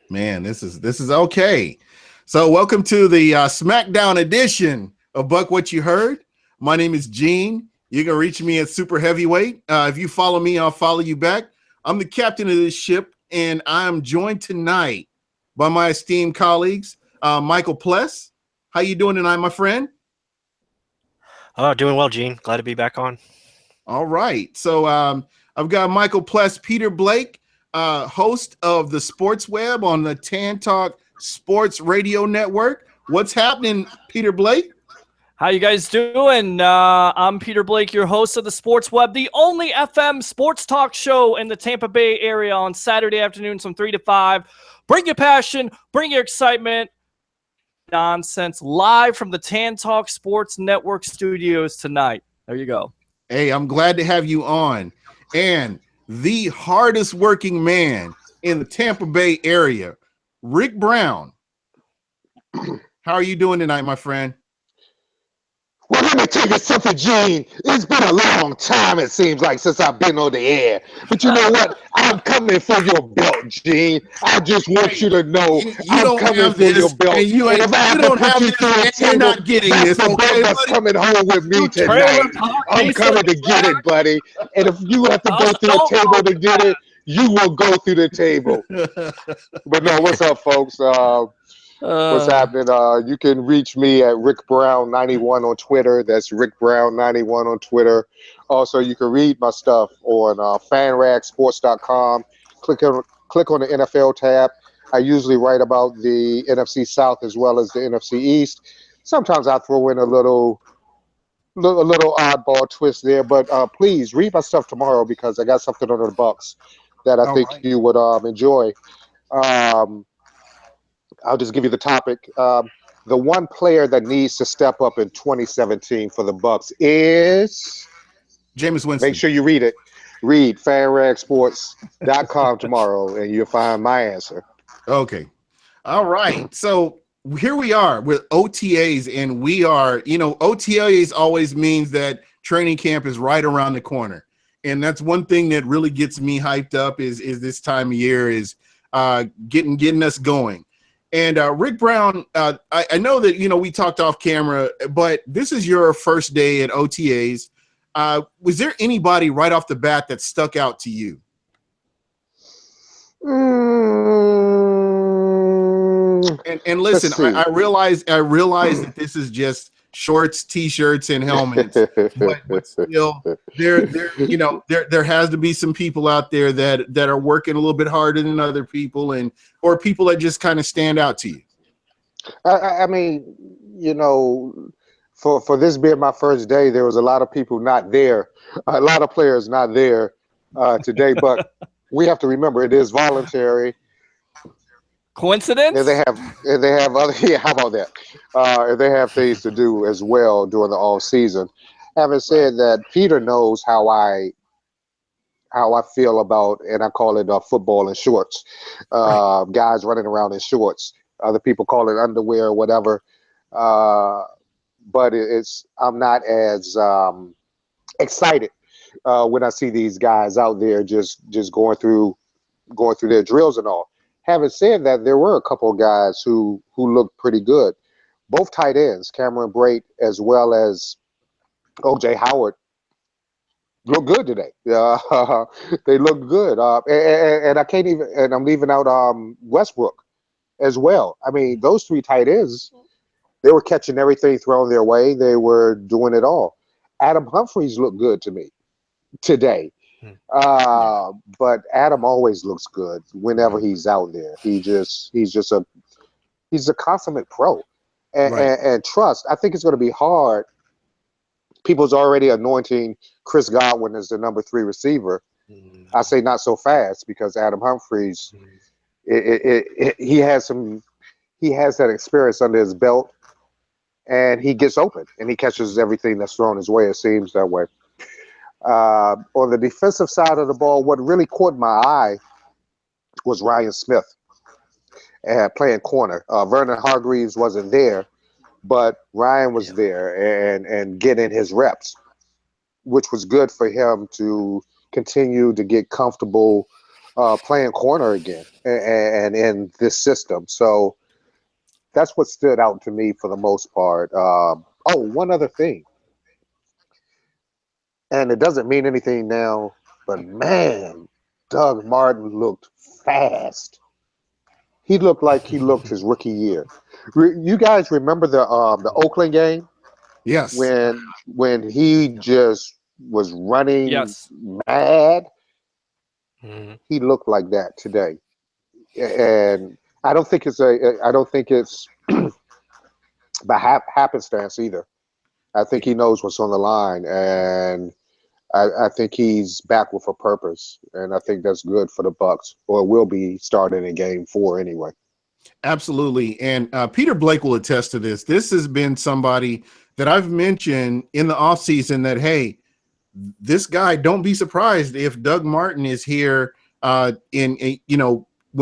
Man, this is okay. So, welcome to the SmackDown edition of Buc What You Heard. My name is Gene. You can reach me at Super Heavyweight. If you follow me, I'll follow you back. I'm the captain of this ship, and I'm joined tonight by my esteemed colleagues, Michael Pless. How you doing tonight, my friend? Oh, doing well, Gene. Glad to be back on. All right. So I've got Michael Pless, Peter Blake, host of the Sports Web on the Tan Talk Sports Radio Network. What's happening, Peter Blake? How you guys doing? I'm Peter Blake, your host of the Sports Web, the only FM sports talk show in the Tampa Bay area on Saturday afternoons from 3 to 5. Bring your passion, bring your excitement, nonsense, live from the Tan Talk Sports Network studios tonight. There you go. Hey, I'm glad to have you on. And the hardest working man in the Tampa Bay area, Rick Brown. How are you doing tonight, my friend? Well, let me tell you something, Gene. It's been a long time, it seems like, since I've been on the air. But you know what? I'm coming for your belt, Gene. I just want you to know I'm coming for your belt. And you if I have to put you through a you're table, not getting this, that's the okay, belt that's buddy? coming home with me tonight. I'm coming to get it, buddy. And if you have to go through a table to get it, you will go through the table. But no, what's up, folks? What's happening? You can reach me at Rick Brown 91 on Twitter. That's Rick Brown 91 on Twitter. Also, you can read my stuff on fanragsports.com. Click on the NFL tab. I usually write about the NFC South as well as the NFC East. Sometimes I throw in a little oddball twist there, but please read my stuff tomorrow because I got something under the Bucks that I think you would enjoy. I'll just give you the topic. The one player that needs to step up in 2017 for the Bucks is Jameis Winston. Make sure you read it. Read fanragsports.com tomorrow, and you'll find my answer. Okay. All right. So here we are with OTAs, and we are, OTAs always means that training camp is right around the corner. And that's one thing that really gets me hyped up is this time of year is getting us going. And Rick Brown, I know that, we talked off camera, but this is your first day at OTAs. Was there anybody right off the bat that stuck out to you? And listen, I realize that this is just shorts, t-shirts, and helmets, but still, there has to be some people out there that are working a little bit harder than other people, or people that just kind of stand out to you. I mean, for this being my first day, there was a lot of people not there, a lot of players not there today, but we have to remember it is voluntary. Coincidence? And they have other how about that? They have things to do as well during the off season. Having said that, Peter knows how I feel about, and I call it football in shorts. Guys running around in shorts. Other people call it underwear or whatever. But I'm not as excited when I see these guys out there just going through their drills and all. Having said that, there were a couple of guys who looked pretty good. Both tight ends, Cameron Brate as well as O.J. Howard, look good today. They look good. And I can't even, and I'm leaving out Westbrook as well. I mean, those three tight ends, they were catching everything thrown their way. They were doing it all. Adam Humphries looked good to me today. But Adam always looks good whenever he's out there. He's a consummate pro. And trust, I think it's going to be hard. People's already anointing Chris Godwin as the number 3 receiver. I say not so fast because Adam Humphries, he has that experience under his belt, and he gets open and he catches everything that's thrown his way. It seems that way. On the defensive side of the ball, what really caught my eye was Ryan Smith playing corner. Vernon Hargreaves wasn't there, but Ryan was there and getting his reps, which was good for him to continue to get comfortable playing corner again and in this system. So that's what stood out to me for the most part. One other thing, and it doesn't mean anything now, but man, Doug Martin looked fast. He looked like he looked his rookie year. You guys remember the Oakland game Yes. when he just was running Yes. mad? Mm-hmm. He looked like that today, and I don't think it's by happenstance either. I think he knows what's on the line, and I think he's back with a purpose, and I think that's good for the Bucs, or will be starting in Game 4 anyway. Absolutely. And Peter Blake will attest to this. This has been somebody that I've mentioned in the offseason that, hey, this guy, don't be surprised if Doug Martin is here when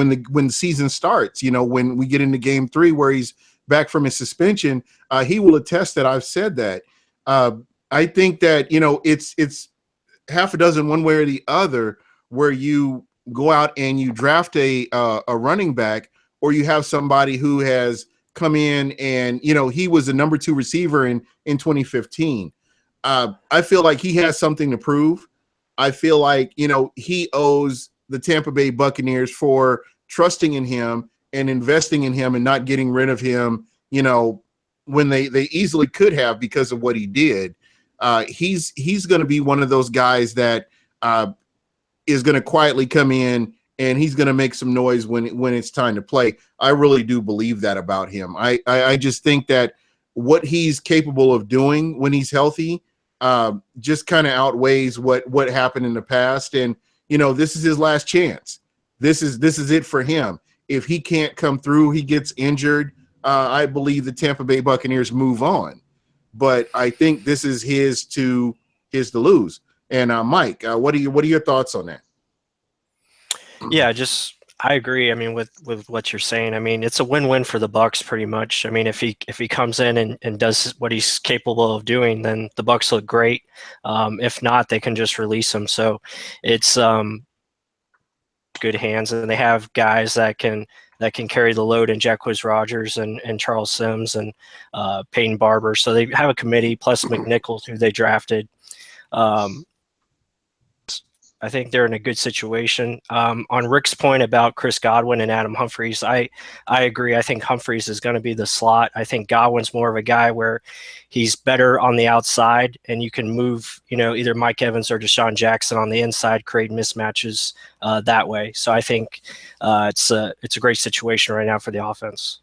the season starts, when we get into Game 3 where he's back from his suspension. He will attest that I've said that. I think that, it's half a dozen one way or the other where you go out and you draft a running back, or you have somebody who has come in and, he was a number 2 receiver in 2015. I feel like he has something to prove. I feel like, he owes the Tampa Bay Buccaneers for trusting in him and investing in him and not getting rid of him, when they easily could have because of what he did. He's going to be one of those guys that is going to quietly come in and he's going to make some noise when it's time to play. I really do believe that about him. I just think that what he's capable of doing when he's healthy just kind of outweighs what happened in the past. And, this is his last chance. This is it for him. If he can't come through, he gets injured. I believe the Tampa Bay Buccaneers move on. But I think this is his to lose. And Mike, what are your thoughts on that? Yeah, I agree. I mean, with what you're saying, I mean, it's a win-win for the Bucs pretty much. I mean, if he comes in and does what he's capable of doing, then the Bucs look great. If not, they can just release him. So it's good hands, and they have guys that can carry the load in Jacquizz Rodgers and Charles Sims and Peyton Barber. So they have a committee plus McNichols, who they drafted. I think they're in a good situation. On Rick's point about Chris Godwin and Adam Humphries, I agree. I think Humphries is going to be the slot. I think Godwin's more of a guy where he's better on the outside, and you can move, either Mike Evans or Deshaun Jackson on the inside, create mismatches that way. So I think it's a great situation right now for the offense.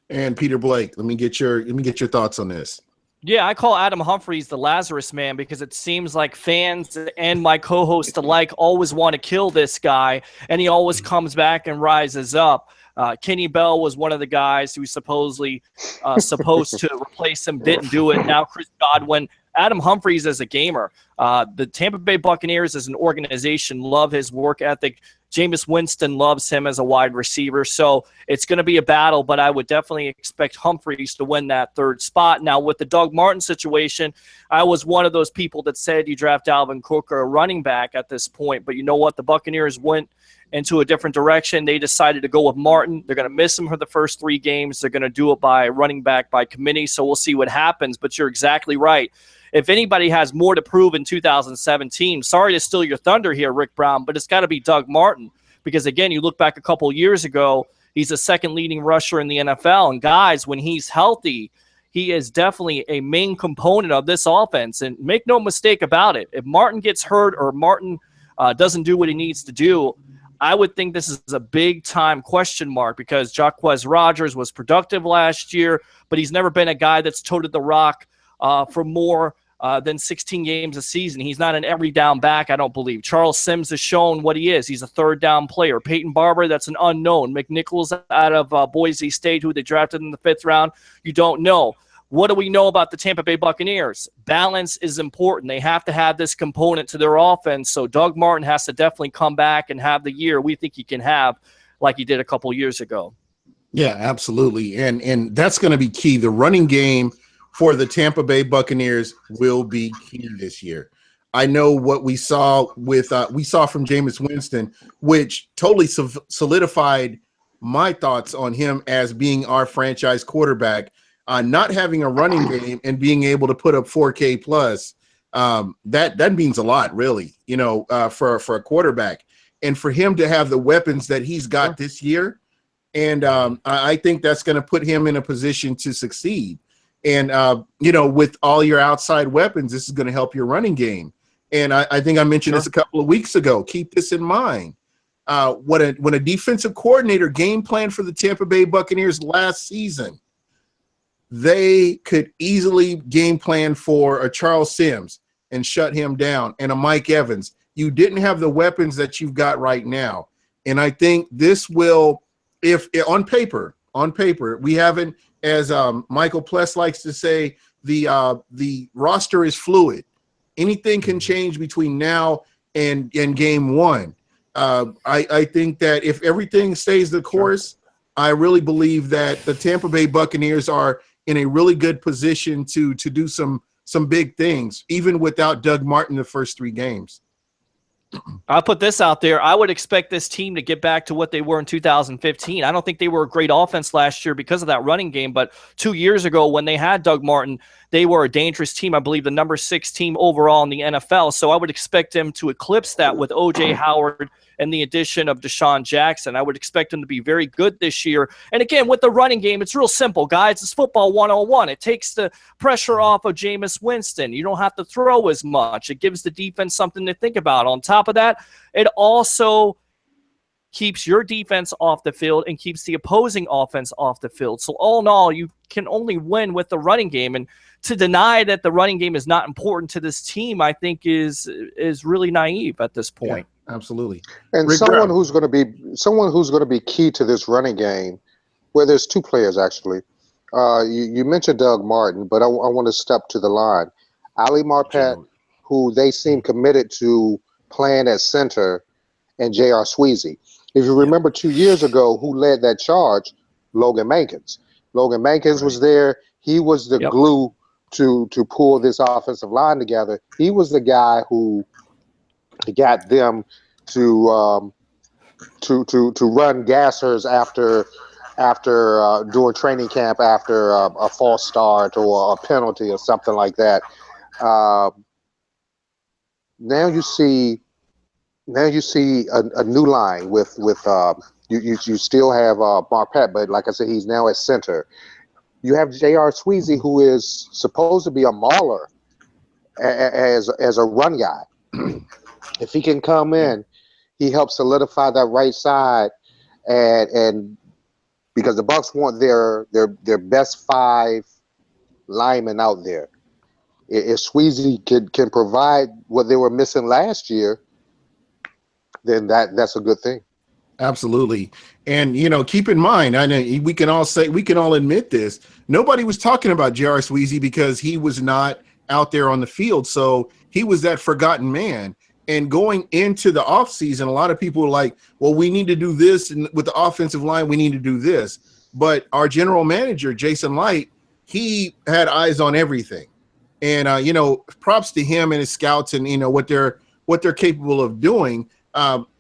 And Peter Blake, let me get your thoughts on this. Yeah, I call Adam Humphries the Lazarus man because it seems like fans and my co-host alike always want to kill this guy, and he always comes back and rises up. Kenny Bell was one of the guys who was supposedly supposed to replace him, didn't do it. Now Chris Godwin. Adam Humphries is a gamer. The Tampa Bay Buccaneers as an organization love his work ethic. Jameis Winston loves him as a wide receiver. So it's going to be a battle, but I would definitely expect Humphries to win that third spot. Now, with the Doug Martin situation, I was one of those people that said you draft Alvin Cook or a running back at this point. But you know what? The Buccaneers went into a different direction. They decided to go with Martin. They're going to miss him for the first 3 games. They're going to do it by running back by committee. So we'll see what happens. But you're exactly right. If anybody has more to prove in 2017, sorry to steal your thunder here, Rick Brown, but it's got to be Doug Martin. Because, again, you look back a couple years ago, he's the second leading rusher in the NFL. And, guys, when he's healthy, he is definitely a main component of this offense. And make no mistake about it, if Martin gets hurt or Martin doesn't do what he needs to do, I would think this is a big-time question mark because Jacquizz Rodgers was productive last year, but he's never been a guy that's toted the rock for more than 16 games a season. He's not an every down back, I don't believe. Charles Sims has shown what he is. He's a third down player. Peyton Barber, that's an unknown. McNichols out of Boise State, who they drafted in the 5th round, you don't know. What do we know about the Tampa Bay Buccaneers? Balance is important. They have to have this component to their offense. So Doug Martin has to definitely come back and have the year we think he can have like he did a couple years ago. Yeah, absolutely. And that's going to be key. The running game for the Tampa Bay Buccaneers will be key this year. I know what we saw from Jameis Winston, which totally solidified my thoughts on him as being our franchise quarterback. Not having a running game and being able to put up 4K plus, that means a lot, really, for a quarterback, and for him to have the weapons that he's got this year. And I think that's going to put him in a position to succeed. And, with all your outside weapons, this is going to help your running game. And I think I mentioned this a couple of weeks ago. Keep this in mind. When a defensive coordinator game planned for the Tampa Bay Buccaneers last season, they could easily game plan for a Charles Sims and shut him down, and a Mike Evans. You didn't have the weapons that you've got right now. And I think this will, if on paper, we haven't, as Michael Pless likes to say, the roster is fluid. Anything can change between now and game one. I think that if everything stays the course, I really believe that the Tampa Bay Buccaneers are in a really good position to do some big things, even without Doug Martin the first 3 games. I'll put this out there. I would expect this team to get back to what they were in 2015. I don't think they were a great offense last year because of that running game, but 2 years ago when they had Doug Martin, they were a dangerous team. I believe the number 6 team overall in the NFL. So I would expect them to eclipse that with O.J. Howard and the addition of Deshaun Jackson. I would expect them to be very good this year. And again, with the running game, it's real simple, guys. It's football 101. It takes the pressure off of Jameis Winston. You don't have to throw as much. It gives the defense something to think about. On top of that, it also keeps your defense off the field and keeps the opposing offense off the field. So all in all, you can only win with the running game. And to deny that the running game is not important to this team, I think is really naive at this point. Yeah, absolutely. And Rick someone Brown. who's going to be key to this running game, well, there's 2 players actually. You mentioned Doug Martin, but I want to step to the line. Ali Marpet, who they seem committed to playing at center, and J.R. Sweezy. If you remember 2 years ago, who led that charge? Logan Mankins. Logan Mankins was there. He was the glue to pull this offensive line together. He was the guy who got them to run gassers after doing training camp after a false start or a penalty or something like that. Now you see a new line with you still have Marpet, but like I said, he's now at center. You have J.R. Sweezy, who is supposed to be a mauler as a run guy. If he can come in, he helps solidify that right side, and because the Bucs want their best 5 linemen out there. If Sweezy can provide what they were missing last year, then that's a good thing. Absolutely. And, keep in mind, I know we can all admit this. Nobody was talking about J.R. Sweezy because he was not out there on the field. So he was that forgotten man. And going into the offseason, a lot of people were like, well, we need to do this. And with the offensive line, we need to do this. But our general manager, Jason Light, he had eyes on everything. And, props to him and his scouts and, what they're capable of doing.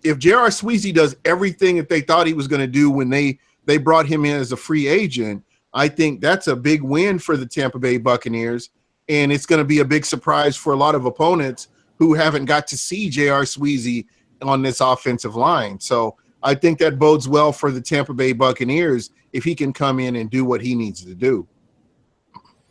If J.R. Sweezy does everything that they thought he was going to do when they brought him in as a free agent, I think that's a big win for the Tampa Bay Buccaneers. And it's going to be a big surprise for a lot of opponents who haven't got to see J.R. Sweezy on this offensive line. So I think that bodes well for the Tampa Bay Buccaneers if he can come in and do what he needs to do.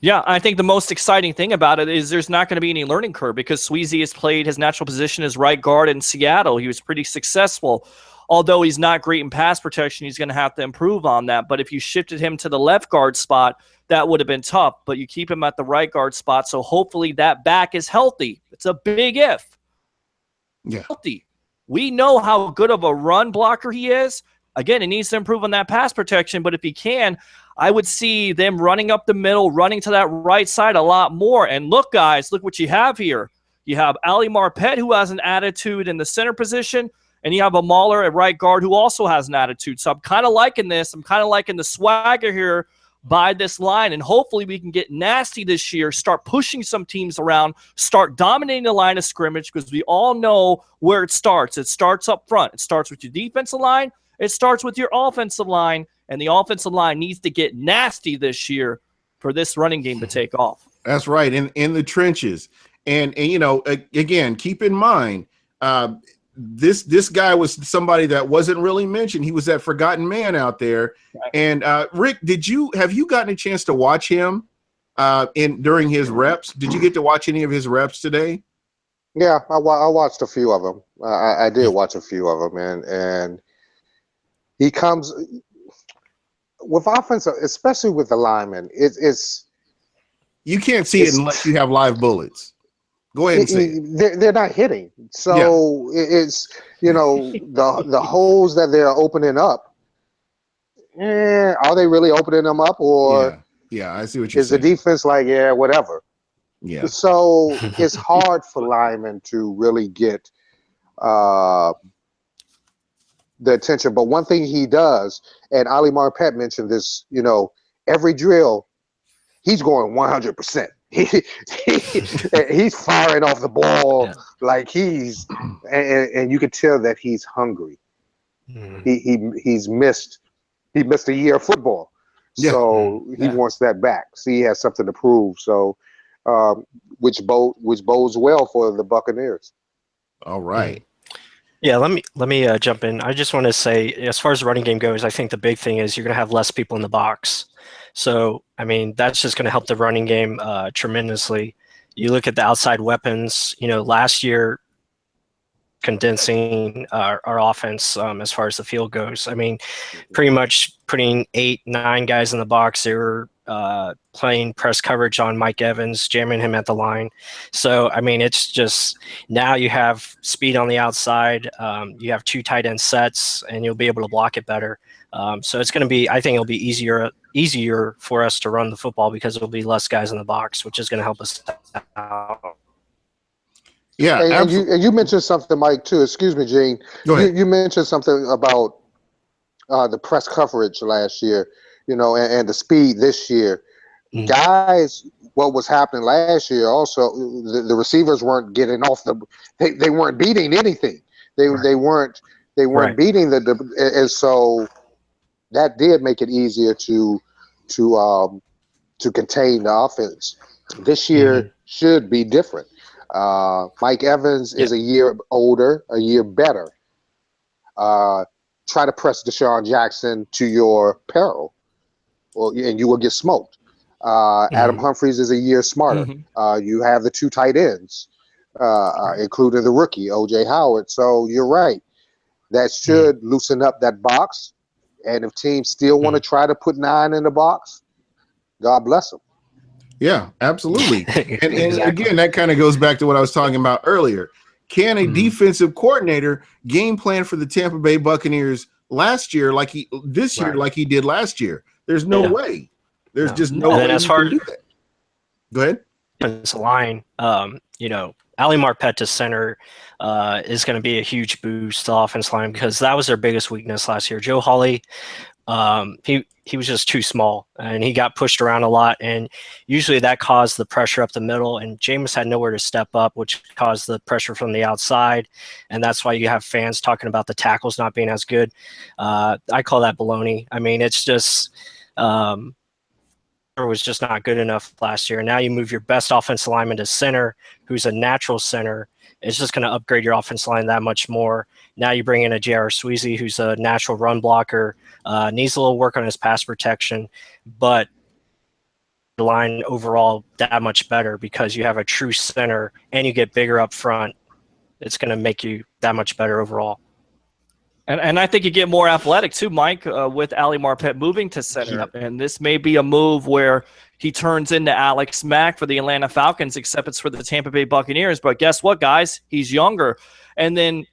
Yeah, I think the most exciting thing about it is there's not going to be any learning curve because Sweezy has played his natural position as right guard in Seattle. He was pretty successful. Although he's not great in pass protection, he's going to have to improve on that. But if you shifted him to the left guard spot, that would have been tough. But you keep him at the right guard spot, so hopefully that back is healthy. It's a big if. Yeah. Healthy. We know how good of a run blocker he is. Again, he needs to improve on that pass protection, but if he can, I would see them running up the middle, running to that right side a lot more. And look, guys, look what you have here. You have Ali Marpet, who has an attitude in the center position, and you have a Mauler at right guard who also has an attitude. So I'm kind of liking this. I'm kind of liking the swagger here by this line, and hopefully we can get nasty this year, start pushing some teams around, start dominating the line of scrimmage, because we all know where it starts. It starts up front. It starts with your defensive line. It starts with your offensive line, and the offensive line needs to get nasty this year for this running game to take off. That's right, in the trenches. And you know, again, keep in mind, this guy was somebody that wasn't really mentioned. He was that forgotten man out there. Right. And Rick, have you gotten a chance to watch him during his reps? Did you get to watch any of his reps today? Yeah, I watched a few of them. I did watch a few of them, and he comes with offensive, especially with the linemen. It's you can't see it unless you have live bullets. Go ahead and say it. They're not hitting, so it's the holes that they're opening up. Are they really opening them up, or yeah, I see what you're saying. Is the defense like whatever? Yeah. So it's hard for linemen to really get the attention. But one thing he does, and Ali Marpet mentioned this, every drill, he's going 100%. He's firing off the ball like and you can tell that he's hungry. He missed a year of football, so he wants that back. So he has something to prove. So, which bodes well for the Buccaneers. All right. Yeah, let me jump in. I just want to say, as far as the running game goes, I think the big thing is you're going to have less people in the box. So, I mean, that's just going to help the running game tremendously. You look at the outside weapons, last year, condensing our offense as far as the field goes. I mean, pretty much putting 8-9 guys in the box. They were playing press coverage on Mike Evans, jamming him at the line. So, I mean, it's just now you have speed on the outside. You have 2 tight end sets, and you'll be able to block it better. So it's going to be, I think it'll be easier for us to run the football because there'll be less guys in the box, which is going to help us out. Yeah, and you mentioned something, Mike, too. Excuse me, Gene. Go ahead. You mentioned something about the press coverage last year, and the speed this year. Mm-hmm. Guys, what was happening last year also, the receivers weren't getting off they weren't beating anything. They weren't beating and so that did make it easier to contain the offense. This year should be different. Mike Evans is a year older, a year better. Try to press Deshaun Jackson to your peril, and you will get smoked. Adam Humphries is a year smarter. You have the 2 tight ends, including the rookie, O.J. Howard. So you're right. That should loosen up that box. And if teams still want to try to put 9 in the box, God bless them. Yeah, absolutely. And again, that kind of goes back to what I was talking about earlier. Can a defensive coordinator game plan for the Tampa Bay Buccaneers last year like he did last year? There's no way. There's just no way as far as do that. Go ahead. This line, Ali Marpet to center is going to be a huge boost to the offense line because that was their biggest weakness last year. Joe Hawley, he was just too small and he got pushed around a lot, and usually that caused the pressure up the middle, and Jameis had nowhere to step up, which caused the pressure from the outside, and that's why you have fans talking about the tackles not being as good. I call that baloney. I mean, it's just was just not good enough last year. Now you move your best offensive lineman to center, who's a natural center. It's just going to upgrade your offensive line that much more. Now you bring in a J.R. Sweezy, who's a natural run blocker, needs a little work on his pass protection, but the line overall that much better because you have a true center and you get bigger up front. It's going to make you that much better overall. And I think you get more athletic too, Mike, with Ali Marpet moving to center. Sure. And this may be a move where he turns into Alex Mack for the Atlanta Falcons, except it's for the Tampa Bay Buccaneers. But guess what, guys? He's younger. And then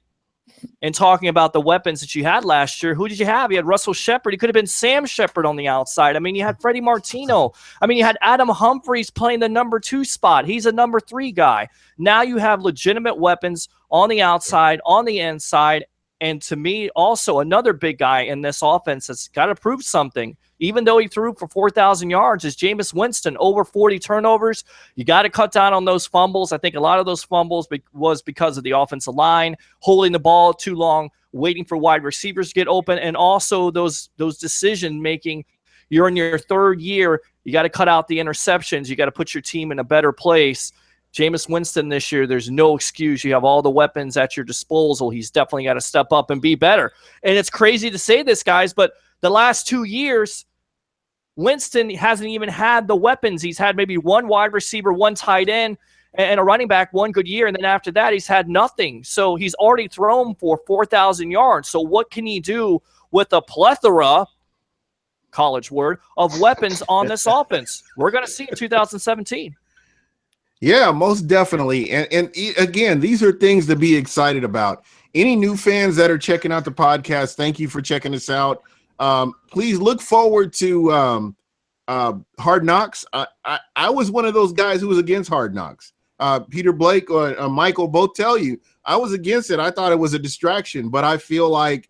in talking about the weapons that you had last year, who did you have? You had Russell Shepard. He could have been Sam Shepard on the outside. I mean, you had Freddie Martino. I mean, you had Adam Humphries playing the number 2 spot. He's a number 3 guy. Now you have legitimate weapons on the outside, on the inside, And to me, also another big guy in this offense that's got to prove something. Even though he threw for 4,000 yards, is Jameis Winston, over 40 turnovers. You got to cut down on those fumbles. I think a lot of those fumbles was because of the offensive line, holding the ball too long, waiting for wide receivers to get open, and also those decision-making. You're in your third year. You got to cut out the interceptions. You got to put your team in a better place. Jameis Winston this year, there's no excuse. You have all the weapons at your disposal. He's definitely got to step up and be better. And it's crazy to say this, guys, but the last 2 years, Winston hasn't even had the weapons. He's had maybe one wide receiver, one tight end, and a running back one good year. And then after that, he's had nothing. So he's already thrown for 4,000 yards. So what can he do with a plethora, college word, of weapons on this offense? We're going to see in 2017. Yeah, most definitely. And again, these are things to be excited about. Any new fans that are checking out the podcast, thank you for checking us out. Please look forward to Hard Knocks. I was one of those guys who was against Hard Knocks. Peter Blake or Michael both tell you I was against it. I thought it was a distraction, but I feel like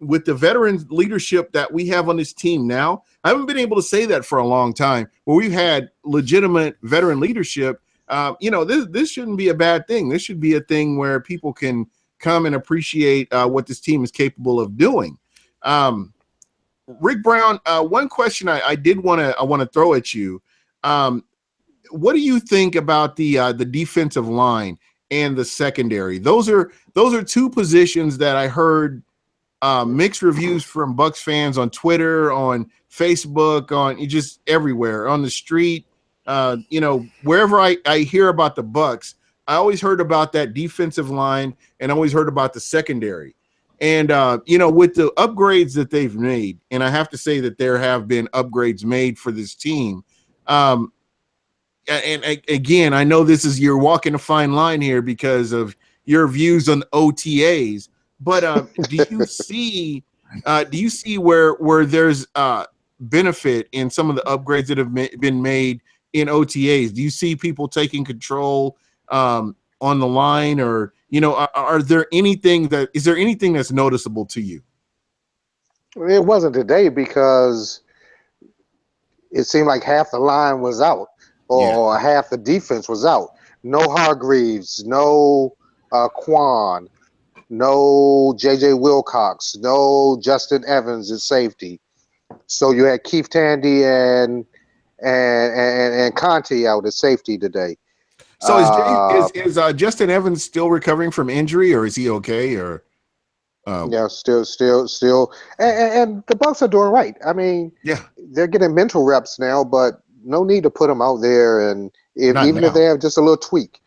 with the veteran leadership that we have on this team now, I haven't been able to say that for a long time, where we've had legitimate veteran leadership. This shouldn't be a bad thing. This should be a thing where people can come and appreciate what this team is capable of doing. Rick Brown, one question I want to throw at you. What do you think about the defensive line and the secondary? Those are two positions that I heard mixed reviews from Bucs fans on Twitter, on Facebook, on just everywhere, on the street. Wherever I hear about the Bucs, I always heard about that defensive line and always heard about the secondary. And, with the upgrades that they've made, and I have to say that there have been upgrades made for this team. And again, I know you're walking a fine line here because of your views on OTAs, but do you see where there's benefit in some of the upgrades that have been made in OTAs? Do you see people taking control on the line, or is there anything that's noticeable to you? It wasn't today because it seemed like half the line was out, or half the defense was out. No Hargreaves, no Quan, no J.J. Wilcox, no Justin Evans at safety. So you had Keith Tandy and Conte out at safety today. So is Justin Evans still recovering from injury, or is he okay? Or yeah, still, and the Bucs are doing right. I mean, yeah, they're getting mental reps now, but no need to put them out there. And even if they have just a little tweak,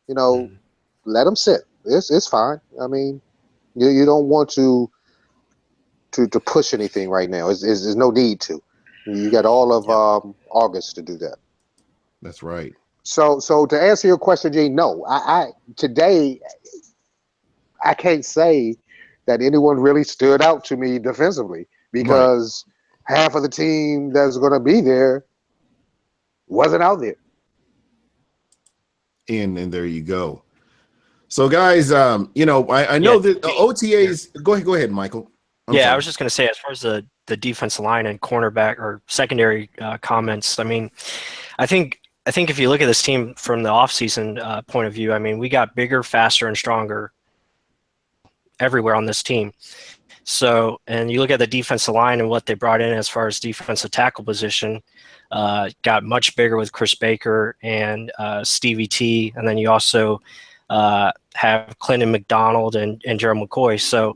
let them sit. It's fine. I mean, you don't want to push anything right now. There's no need to. You got all of August to do that. That's right. So to answer your question, Gene, no. Today I can't say that anyone really stood out to me defensively, because half of the team that's going to be there wasn't out there. And there you go. So guys, I know that OTAs. Go ahead, Michael. I'm sorry. I was just going to say, as far as the defensive line and cornerback or secondary comments, I mean, I think if you look at this team from the offseason point of view, I mean, we got bigger, faster, and stronger everywhere on this team. So, and you look at the defensive line and what they brought in as far as defensive tackle position, got much bigger with Chris Baker and Stevie T, and then you also have Clinton McDonald and Gerald McCoy. So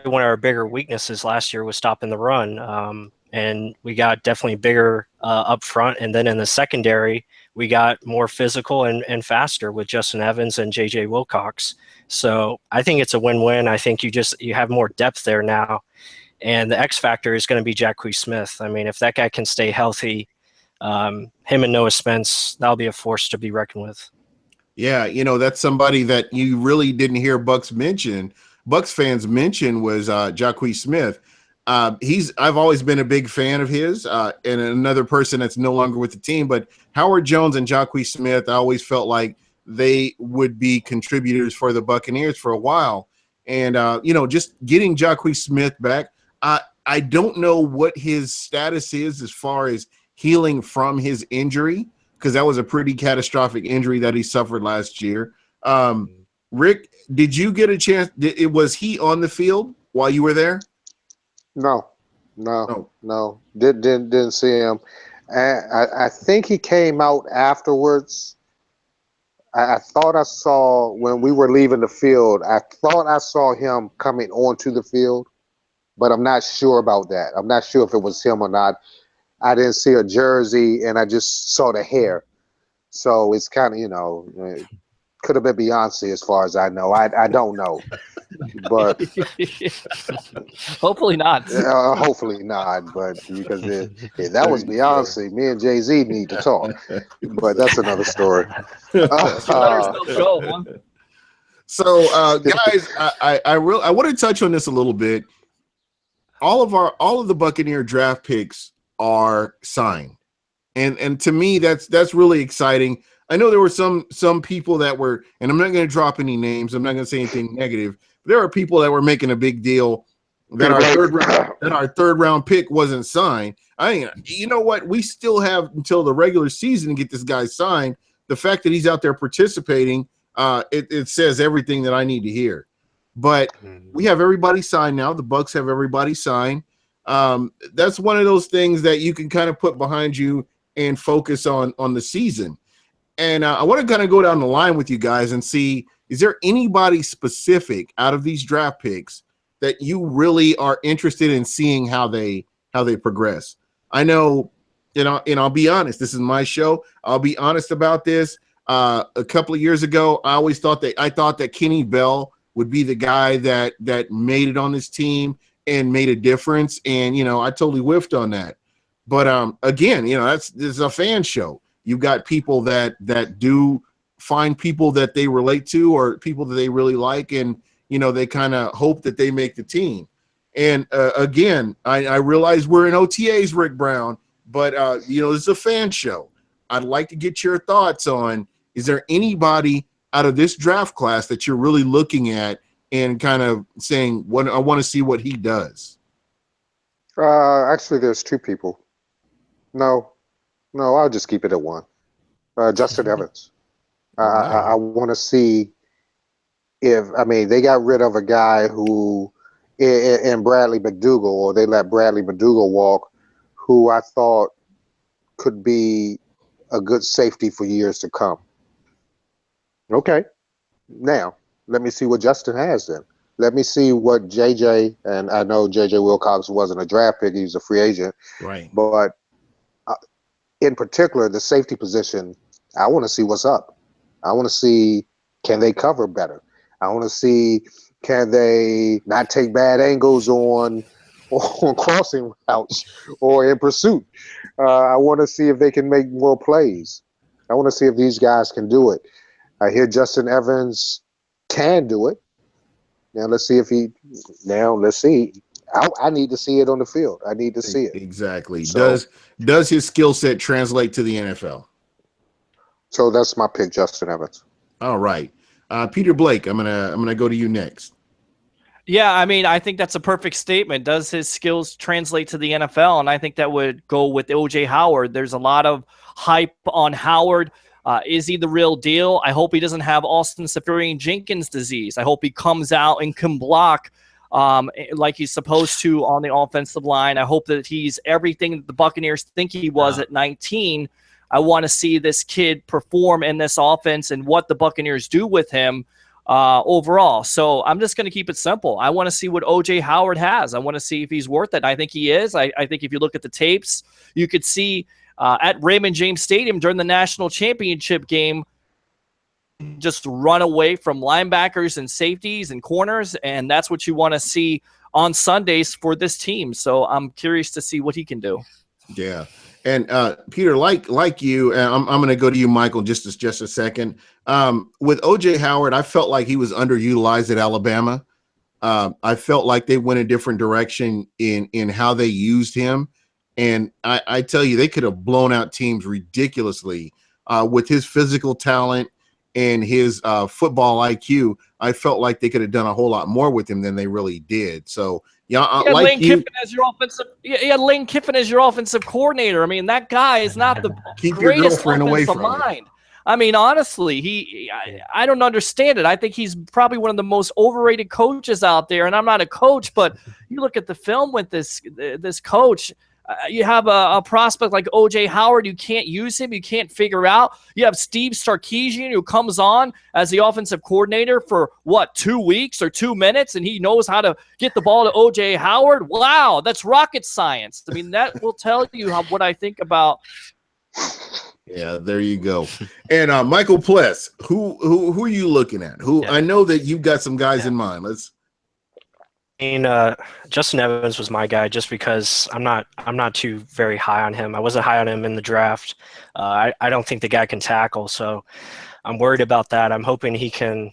one of our bigger weaknesses last year was stopping the run. And we got definitely bigger up front. And then in the secondary, we got more physical and faster with Justin Evans and J.J. Wilcox. So I think it's a win-win. I think you have more depth there now. And the X factor is going to be Jacquez Smith. I mean, if that guy can stay healthy, him and Noah Spence, that'll be a force to be reckoned with. Yeah, that's somebody that you really didn't hear Bucs fans mention was Jacquez Smith. I've always been a big fan of his, and another person that's no longer with the team. But Howard Jones and Jacquez Smith, I always felt like they would be contributors for the Buccaneers for a while. And, just getting Jacquez Smith back, I don't know what his status is as far as healing from his injury, because that was a pretty catastrophic injury that he suffered last year. Rick, did you get a chance? Was he on the field while you were there? No. Didn't see him. I think he came out afterwards. I thought I saw, when we were leaving the field, I thought I saw him coming onto the field, but I'm not sure about that. I'm not sure if it was him or not. I didn't see a jersey, and I just saw the hair. So it's kind of, could have been Beyonce as far as I know. I don't know. But hopefully not. Hopefully not. But because if that was Beyonce, me and Jay-Z need to talk. But that's another story. So, guys, I want to touch on this a little bit. All of the Buccaneer draft picks are signed, and to me, that's really exciting. I know there were some people that were, and I'm not going to drop any names. I'm not going to say anything negative. There are people that were making a big deal that our third round pick wasn't signed. You know what? We still have until the regular season to get this guy signed. The fact that he's out there participating, it says everything that I need to hear. But we have everybody signed now. The Bucs have everybody signed. That's one of those things that you can kind of put behind you and focus on the season. And I want to kind of go down the line with you guys and see, is there anybody specific out of these draft picks that you really are interested in seeing how they progress? I know, and I'll be honest, this is my show. I'll be honest about this. A couple of years ago, I thought that Kenny Bell would be the guy that made it on this team and made a difference. And, I totally whiffed on that. But again, this is a fan show. You've got people that do find people that they relate to or people that they really like, and they kind of hope that they make the team. And again, I realize we're in OTAs, Rick Brown, but this is a fan show. I'd like to get your thoughts on, is there anybody out of this draft class that you're really looking at and kind of saying, I want to see what he does? Actually, there's two people. No, I'll just keep it at one. Justin Evans. I want to see they got rid of a guy who, in Bradley McDougald, or they let Bradley McDougald walk, who I thought could be a good safety for years to come. Okay. Now, let me see what Justin has then. Let me see what JJ, and I know JJ Wilcox wasn't a draft pick, he was a free agent. Right. But in particular, the safety position, I want to see what's up. I want to see, can they cover better? I want to see, can they not take bad angles on crossing routes or in pursuit? I want to see if they can make more plays. I want to see if these guys can do it. I hear Justin Evans can do it. Now let's see. I need to see it on the field. I need to see it. Exactly. So, does his skill set translate to the NFL? So that's my pick, Justin Evans. All right. Peter Blake, I'm gonna go to you next. Yeah, I think that's a perfect statement. Does his skills translate to the NFL? And I think that would go with OJ Howard. There's a lot of hype on Howard. Is he the real deal? I hope he doesn't have Austin Seferian-Jenkins disease. I hope he comes out and can block like he's supposed to on the offensive line. I hope that he's everything that the Buccaneers think he was at 19. I want to see this kid perform in this offense and what the Buccaneers do with him overall. So I'm just going to keep it simple. I want to see what OJ Howard has. I want to see if he's worth it. I think he is. I think if you look at the tapes, you could see at Raymond James Stadium during the national championship game, just run away from linebackers and safeties and corners, and that's what you want to see on Sundays for this team. So I'm curious to see what he can do. Yeah. And Peter, like you, I'm going to go to you, Michael, just a second. With OJ Howard, I felt like he was underutilized at Alabama. I felt like they went a different direction in how they used him. And I tell you, they could have blown out teams ridiculously with his physical talent and his football IQ, I felt like they could have done a whole lot more with him than they really did. So yeah, you like Lane Kiffin as your offensive. You had Lane Kiffin as your offensive coordinator. I mean, that guy is not the keep your greatest girlfriend away offensive from mind. I mean, honestly, I don't understand it. I think he's probably one of the most overrated coaches out there. And I'm not a coach, but you look at the film with this coach. You have a prospect like O.J. Howard. You can't use him. You can't figure out. You have Steve Sarkisian, who comes on as the offensive coordinator for, 2 weeks or 2 minutes, and he knows how to get the ball to O.J. Howard. Wow, that's rocket science. I mean, that will tell you what I think about. Yeah, there you go. And Michael Pless, who are you looking at? I know that you've got some guys in mind. Justin Evans was my guy just because I'm not too very high on him. I wasn't high on him in the draft. I don't think the guy can tackle, so I'm worried about that. I'm hoping he can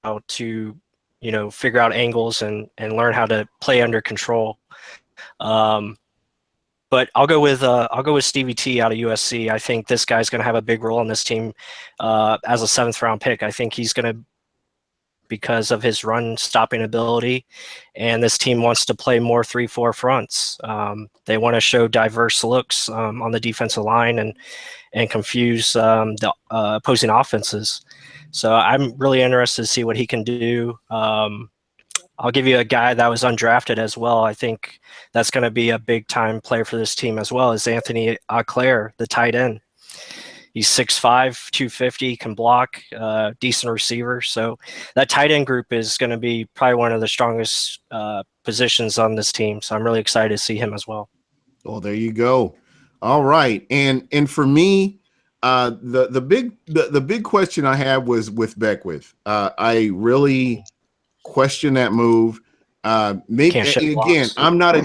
figure out angles and learn how to play under control. But I'll go with Stevie T out of USC. I think this guy's going to have a big role on this team as a 7th round pick. I think he's going to, because of his run stopping ability, and this team wants to play more 3-4 fronts. They want to show diverse looks on the defensive line and confuse the opposing offenses. So I'm really interested to see what he can do. I'll give you a guy that was undrafted as well. I think that's going to be a big-time player for this team as well, is Anthony Auclair, the tight end. He's 6'5", 250, can block, decent receiver. So that tight end group is going to be probably one of the strongest positions on this team. So I'm really excited to see him as well. Well, there you go. All right. And for me, the big question I have was with Beckwith. I really question that move. Maybe again, I'm not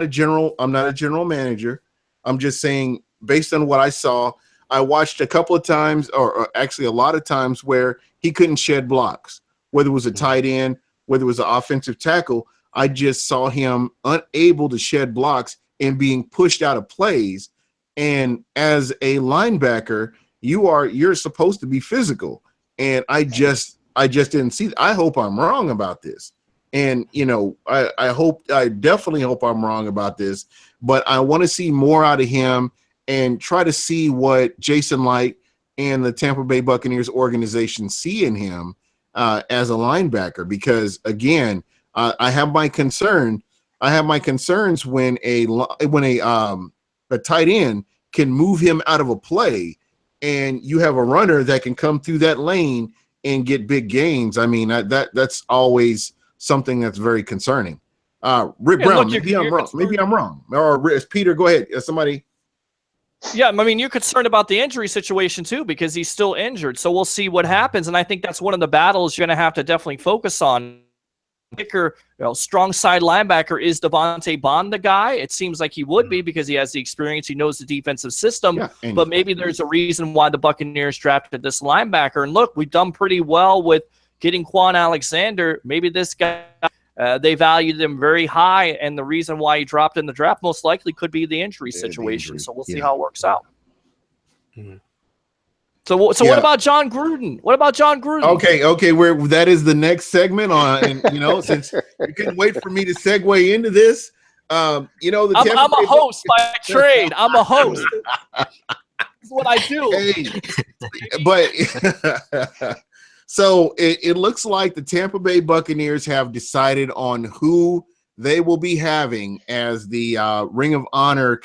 a general manager. I'm just saying, based on what I saw, I watched a couple of times, or actually a lot of times, where he couldn't shed blocks, whether it was a tight end, whether it was an offensive tackle. I just saw him unable to shed blocks and being pushed out of plays. And as a linebacker, you're supposed to be physical. And I just didn't see that. I hope I'm wrong about this. And, I definitely hope I'm wrong about this, but I want to see more out of him and try to see what Jason Light and the Tampa Bay Buccaneers organization see in him as a linebacker. Because again, I have my concerns when a tight end can move him out of a play, and you have a runner that can come through that lane and get big gains. I mean, that's always something that's very concerning. Rick Brown, maybe I'm wrong. Or Peter, go ahead. Somebody. Yeah, I mean, you're concerned about the injury situation too, because he's still injured. So we'll see what happens. And I think that's one of the battles you're going to have to definitely focus on. Kicker, strong side linebacker, is Devontae Bond the guy? It seems like he would be, because he has the experience. He knows the defensive system. Yeah, but maybe there's a reason why the Buccaneers drafted this linebacker. And look, we've done pretty well with getting Quan Alexander. Maybe this guy, they valued him very high, and the reason why he dropped in the draft most likely could be the injury situation. So we'll see how it works out. Mm-hmm. So what about John Gruden? Okay, that is the next segment on, and since you couldn't wait for me to segue into this, I'm a host by trade. I'm a host. That's what I do. Hey, but so it looks like the Tampa Bay Buccaneers have decided on who they will be having as the Ring of Honor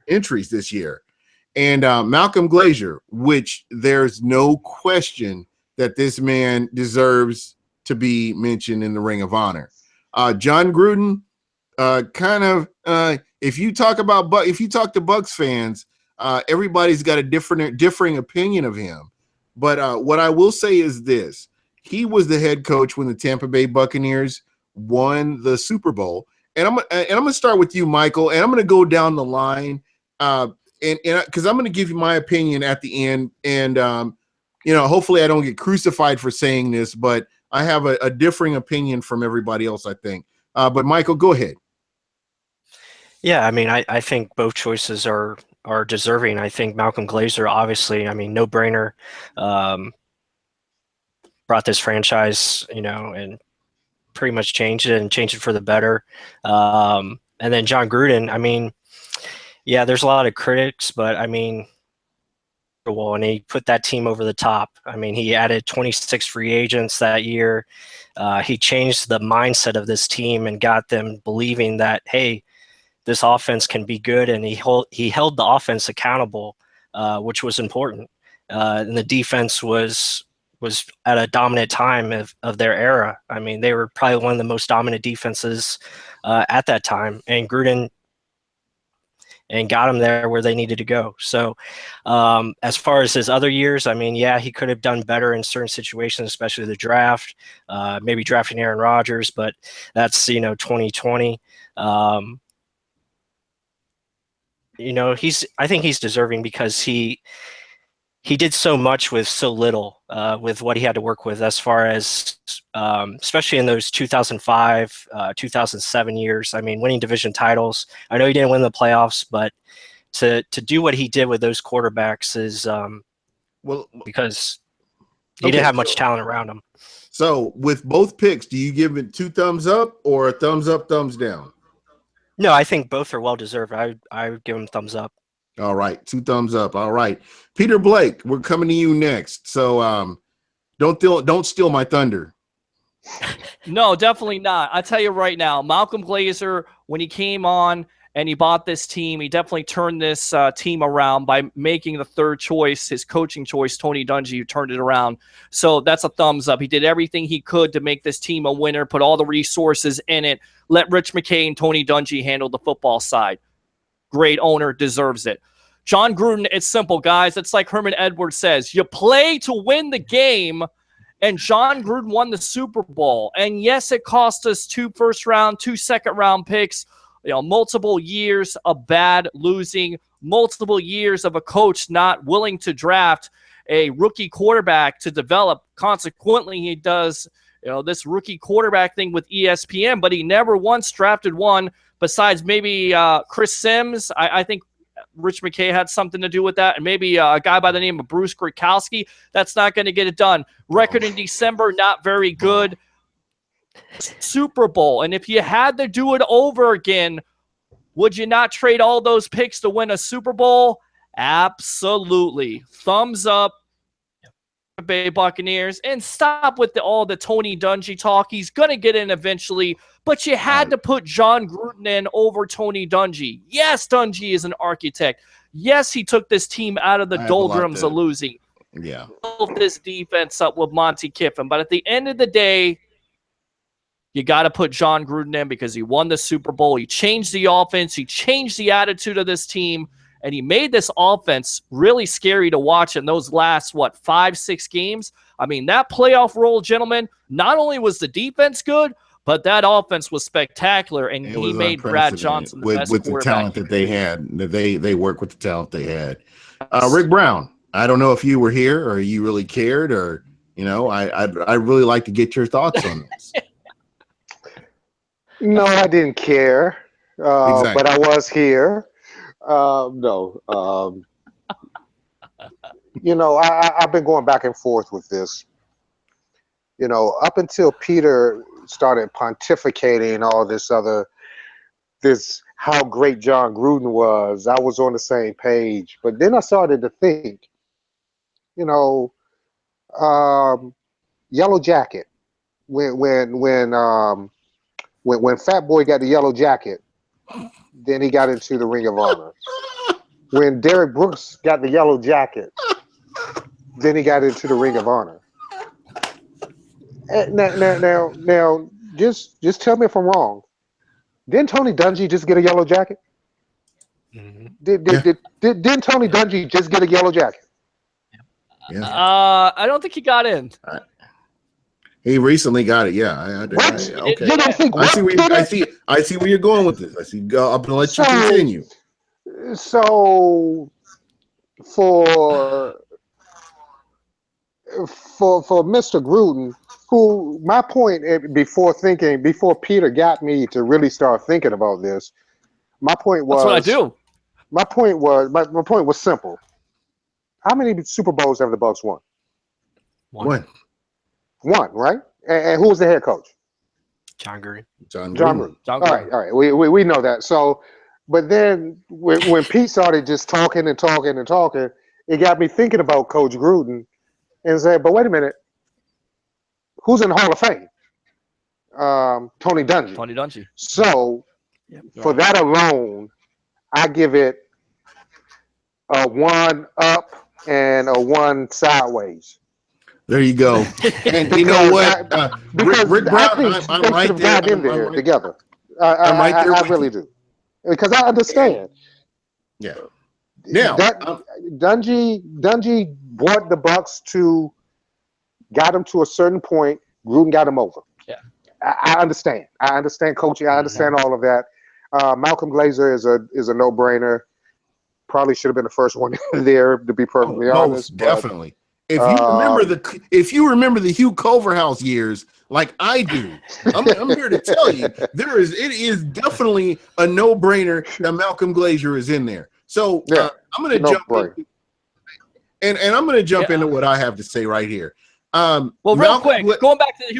entries this year. And Malcolm Glazier, which there's no question that this man deserves to be mentioned in the Ring of Honor. John Gruden, if you talk to Bucs fans, everybody's got a differing opinion of him. But what I will say is this: he was the head coach when the Tampa Bay Buccaneers won the Super Bowl. And I'm gonna start with you, Michael, and I'm gonna go down the line. And because I'm going to give you my opinion at the end, and hopefully I don't get crucified for saying this, but I have a differing opinion from everybody else, I think. But Michael, go ahead. Yeah, I mean, I think both choices are are deserving. I think Malcolm Glazer, obviously, I mean, no brainer, brought this franchise, and pretty much changed it and changed it for the better. And then John Gruden, I mean, yeah, there's a lot of critics, but I mean, and he put that team over the top. I mean, he added 26 free agents that year. He changed the mindset of this team and got them believing that, hey, this offense can be good, and he held the offense accountable, which was important. And the defense was at a dominant time of their era. I mean, they were probably one of the most dominant defenses at that time, and Gruden and got them there where they needed to go. So as far as his other years, I mean, yeah, he could have done better in certain situations, especially the draft, maybe drafting Aaron Rodgers, but that's, 2020. I think he's deserving because he did so much with so little, with what he had to work with, as far as especially in those 2005, 2007 years. I mean, winning division titles. I know he didn't win the playoffs, but to do what he did with those quarterbacks is because he didn't have much talent around him. So with both picks, do you give it 2 thumbs up or a thumbs up, thumbs down? No, I think both are well deserved. I would give them thumbs up. All right, 2 thumbs up. All right, Peter Blake, we're coming to you next. So don't steal my thunder. No, definitely not. I tell you right now, Malcolm Glazer, when he came on and he bought this team, he definitely turned this team around by making the third choice, his coaching choice, Tony Dungy, who turned it around. So that's a thumbs up. He did everything he could to make this team a winner, put all the resources in it, let Rich McKay and Tony Dungy handle the football side. Great owner, deserves it. John Gruden, it's simple, guys. It's like Herman Edwards says, you play to win the game, and John Gruden won the Super Bowl. And yes, it cost us 2 first-round, 2 second-round picks, multiple years of bad losing, multiple years of a coach not willing to draft a rookie quarterback to develop. Consequently, he does this rookie quarterback thing with ESPN, but he never once drafted one besides maybe Chris Sims. I think Rich McKay had something to do with that, and maybe a guy by the name of Bruce Gronkowski. That's not going to get it done. Record in December, not very good. Super Bowl, and if you had to do it over again, would you not trade all those picks to win a Super Bowl? Absolutely. Thumbs up, Bay Buccaneers, and stop with all the Tony Dungy talk. He's going to get in eventually, but you had to put John Gruden in over Tony Dungy. Yes, Dungy is an architect. Yes, he took this team out of the doldrums of losing. Yeah. Built this defense up with Monty Kiffin, but at the end of the day, you got to put John Gruden in because he won the Super Bowl. He changed the offense. He changed the attitude of this team. And he made this offense really scary to watch in those last, 5-6 games. I mean, that playoff role, gentlemen, not only was the defense good, but that offense was spectacular. And he made Brad Johnson the best with the talent that they had. They work with the talent they had. Rick Brown, I don't know if you were here or you really cared, or I'd really like to get your thoughts on this. No, I didn't care, Exactly. but I was here. No. I've been going back and forth with this. Up until Peter started pontificating all this how great John Gruden was, I was on the same page. But then I started to think, Yellow Jacket, when Fat Boy got the yellow jacket, then he got into the Ring of Honor. When Derek Brooks got the yellow jacket, then he got into the Ring of Honor. Now, just tell me if I'm wrong. Didn't Tony Dungy just get a yellow jacket? Mm-hmm. Didn't Tony Dungy just get a yellow jacket? Yeah. I don't think he got in. He recently got it. Yeah. Okay. You don't think I see where you're going with this. I'm gonna let you continue. So for Mr. Gruden, who my point before Peter got me to really start thinking about this, my point was that's what I do. my point was simple. How many Super Bowls have the Bucs won? One. One, right? And who was the head coach? John Gruden. John Gruden. John All Gruden. right. We know that. So, but then when Pete started just talking, it got me thinking about Coach Gruden and said, but wait a minute, who's in the Hall of Fame? Tony Dungy. Tony Dungy. So, for that alone, I give it a 1 up and a 1 sideways. There you go. And you know what? Rick Brown, I'm right there. I'm right together. I'm right there. I really do. Because I understand. Yeah. Now, Dungy brought the Bucs got him to a certain point. Gruden got him over. Yeah. I understand. I understand coaching. I understand all of that. Malcolm Glazer is a no-brainer. Probably should have been the first one there, to be perfectly honest. Definitely. If you remember the Hugh Culverhouse years, like I do, I'm here to tell you, it is definitely a no-brainer that Malcolm Glazer is in there. So I'm going to jump in, and I'm going to jump into what I have to say right here. Real quick, going back to the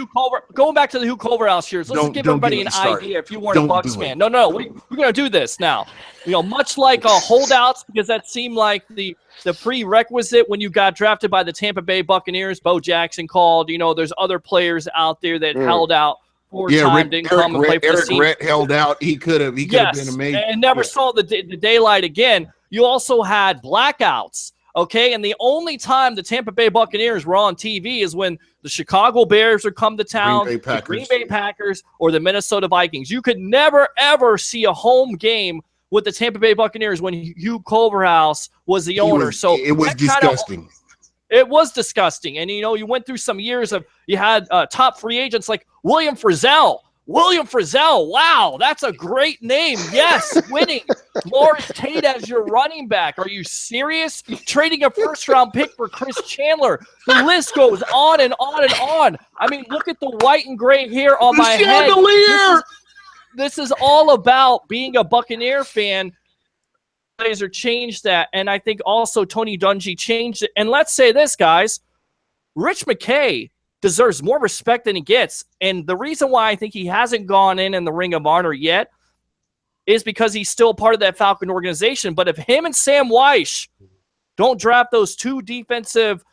Hugh Culverhouse years, let's just give everybody an idea if you weren't a Bucs fan. No, we're going to do this now. Much like holdouts, because that seemed like the prerequisite when you got drafted by the Tampa Bay Buccaneers. Bo Jackson called. There's other players out there that held out for time, didn't come and play for the team. Rhett held out. He could have been amazing. And never saw the daylight again. You also had blackouts. Okay, and the only time the Tampa Bay Buccaneers were on TV is when the Chicago Bears would come to town, the Green Bay Packers, or the Minnesota Vikings. You could never, ever see a home game with the Tampa Bay Buccaneers when Hugh Culverhouse was the owner. It was disgusting. It was disgusting. And, you went through some years of you had top free agents like William Frizzell. Wow, that's a great name. Yes, winning. Lawrence Tate as your running back. Are you serious? Trading a first-round pick for Chris Chandler. The list goes on and on and on. I mean, look at the white and gray hair on my head. This is all about being a Buccaneer fan. Glazer changed that, and I think also Tony Dungy changed it. And let's say this, guys. Rich McKay deserves more respect than he gets. And the reason why I think he hasn't gone in the Ring of Honor yet is because he's still part of that Falcon organization. But if him and Sam Weish don't draft those two defensive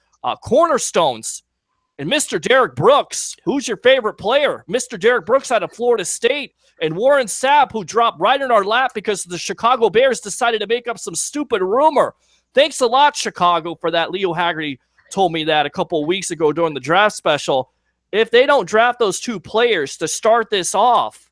cornerstones, and Mr. Derek Brooks, who's your favorite player? Mr. Derek Brooks out of Florida State, and Warren Sapp, who dropped right in our lap because the Chicago Bears decided to make up some stupid rumor. Thanks a lot, Chicago, for that. Leo Haggerty told me that a couple of weeks ago during the draft special. If they don't draft those two players to start this off,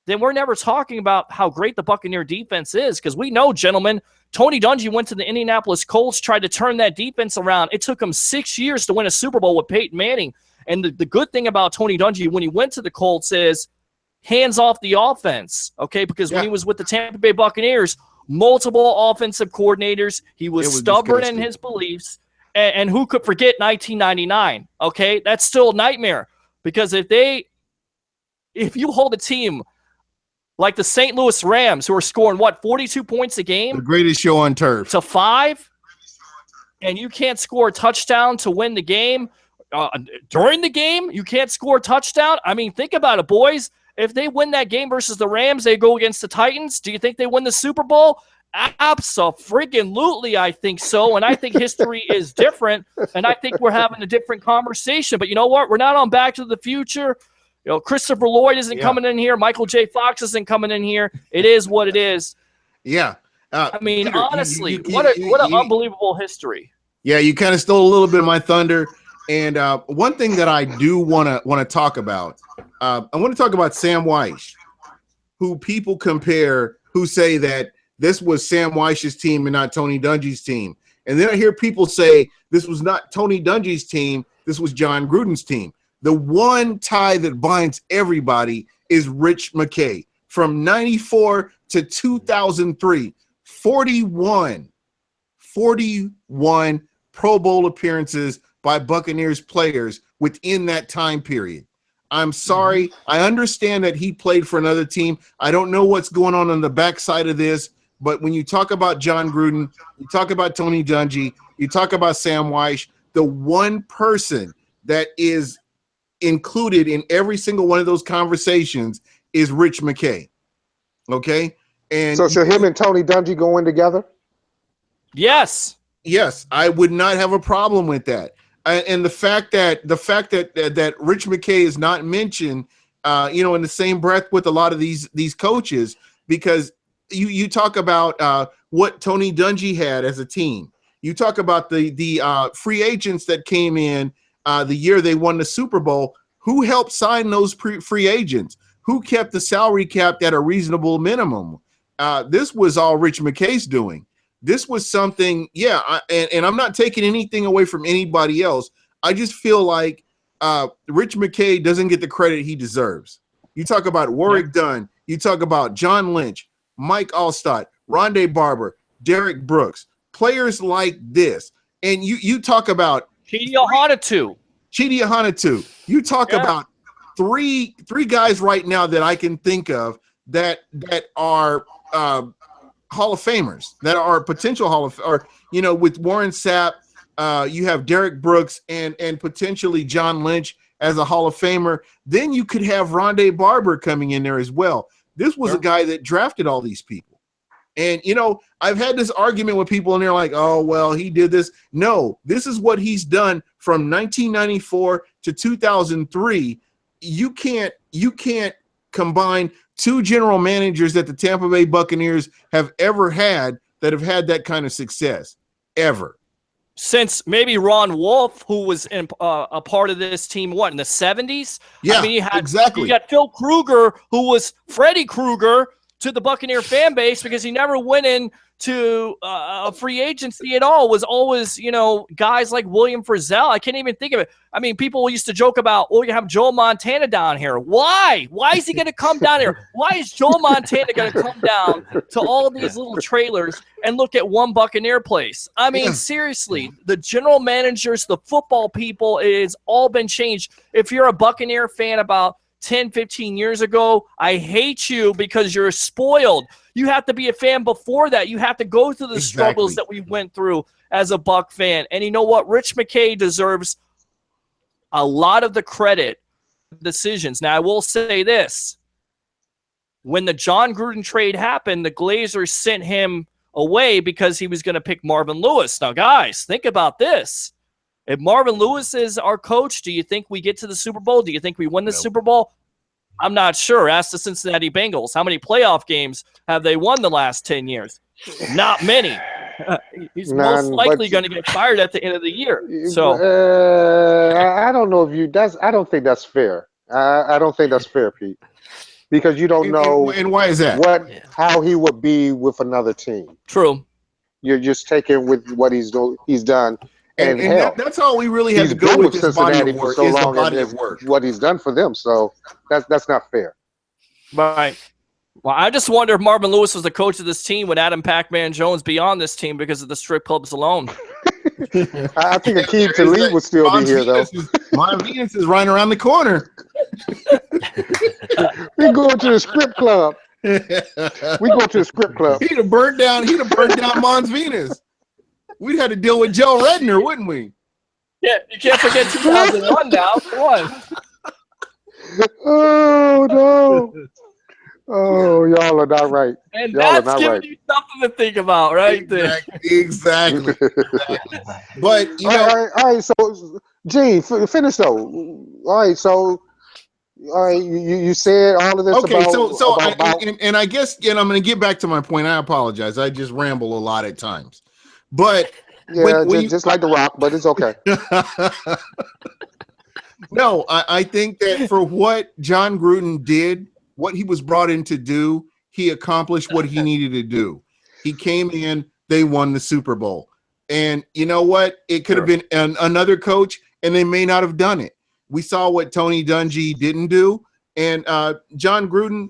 then we're never talking about how great the Buccaneer defense is, because we know, gentlemen, Tony Dungy went to the Indianapolis Colts, tried to turn that defense around. It took him 6 years to win a Super Bowl with Peyton Manning. And the good thing about Tony Dungy when he went to the Colts is hands off the offense, okay? Because when he was with the Tampa Bay Buccaneers, multiple offensive coordinators, he was stubborn in his beliefs. And who could forget 1999? Okay, that's still a nightmare, because if you hold a team like the St. Louis Rams, who are scoring 42 points a game, the greatest show on turf, to 5, and you can't score a touchdown to win the game during the game, you can't score a touchdown. I mean, think about it, boys. If they win that game versus the Rams, they go against the Titans. Do you think they win the Super Bowl? Absolutely, I think so. And I think history is different. And I think we're having a different conversation. But you know what? We're not on Back to the Future. Christopher Lloyd isn't coming in here. Michael J. Fox isn't coming in here. It is what it is. Yeah. I mean, Peter, honestly, what an unbelievable history. Yeah, you kind of stole a little bit of my thunder. And one thing that I do want to talk about, I want to talk about Sam Weish, who people compare, who say that this was Sam Weich's team and not Tony Dungy's team. And then I hear people say this was not Tony Dungy's team, this was John Gruden's team. The one tie that binds everybody is Rich McKay. From 94 to 2003, 41 Pro Bowl appearances by Buccaneers players within that time period. I'm sorry. I understand that he played for another team. I don't know what's going on the backside of this, But when you talk about John Gruden, you talk about Tony Dungy, you talk about Sam Weish, the one person that is included in every single one of those conversations is Rich McKay. Okay? And so should him and Tony Dungy go in together? Yes. Yes, I would not have a problem with that. And the fact that Rich McKay is not mentioned, in the same breath with a lot of these coaches, because you talk about what Tony Dungy had as a team. You talk about the free agents that came in the year they won the Super Bowl. Who helped sign those free agents? Who kept the salary cap at a reasonable minimum? This was all Rich McKay's doing. This was something, and I'm not taking anything away from anybody else. I just feel like Rich McKay doesn't get the credit he deserves. You talk about Warwick Dunn. You talk about John Lynch, Mike Allstott, Rondé Barber, Derek Brooks, players like this. And you talk about Chidi Ahanotu. You talk about three guys right now that I can think of that are Hall of Famers, that are potential with Warren Sapp, you have Derek Brooks and potentially John Lynch as a Hall of Famer. Then you could have Rondé Barber coming in there as well. This was a guy that drafted all these people. And, I've had this argument with people and they're like, oh, well, he did this. No, this is what he's done from 1994 to 2003. You can't combine two general managers that the Tampa Bay Buccaneers have ever had that have had that kind of success ever. Since maybe Ron Wolf, who was a part of this team, in the 70s? Yeah, exactly. You got Phil Kruger, who was Freddy Krueger to the Buccaneer fan base because he never went into a free agency at all. Was always, guys like William Frizzell. I can't even think of it. I mean, people used to joke about, you have Joe Montana down here. Why? Why is he going to come down here? Why is Joe Montana going to come down to all of these little trailers and look at one Buccaneer place? I mean, seriously, the general managers, the football people, it's all been changed. If you're a Buccaneer fan about 10, 15 years ago, I hate you because you're spoiled. You have to be a fan before that. You have to go through the struggles that we went through as a Buck fan. And you know what? Rich McKay deserves a lot of the credit decisions. Now, I will say this. When the John Gruden trade happened, the Glazers sent him away because he was going to pick Marvin Lewis. Now, guys, think about this. If Marvin Lewis is our coach, do you think we get to the Super Bowl? Do you think we win the Super Bowl? I'm not sure. Ask the Cincinnati Bengals. How many playoff games have they won the last 10 years? Not many. He's most likely going to get fired at the end of the year. So I don't know if I don't think that's fair. I don't think that's fair, Pete, because you don't know. And why is that? How he would be with another team. True. You're just taking with what he's done. And that's all we really have to go with this body of work. So long as what he's done for them. So that's not fair. Right. Well, I just wonder if Marvin Lewis was the coach of this team, would Adam Pac-Man Jones be on this team because of the strip clubs alone? I think Akeem Talib would still be here, though. Mon Venus is right around the corner. We going to the strip club. He'd have burned down Mons Venus. We'd have to deal with Joe Redner, wouldn't we? Yeah, you can't forget 2001 now. Come on. Oh, no. Oh, y'all are not right. And that's giving you something to think about right there. Exactly. But, all right, so, Gene, finish, though. All right, so, you said all of this about... And I guess, I'm going to get back to my point. I apologize. I just ramble a lot at times. But just like The Rock, but it's okay. No, I think that for what John Gruden did, what he was brought in to do, he accomplished what he needed to do. He came in, they won the Super Bowl. And you know what? It could have been another coach, and they may not have done it. We saw what Tony Dungy didn't do. And John Gruden,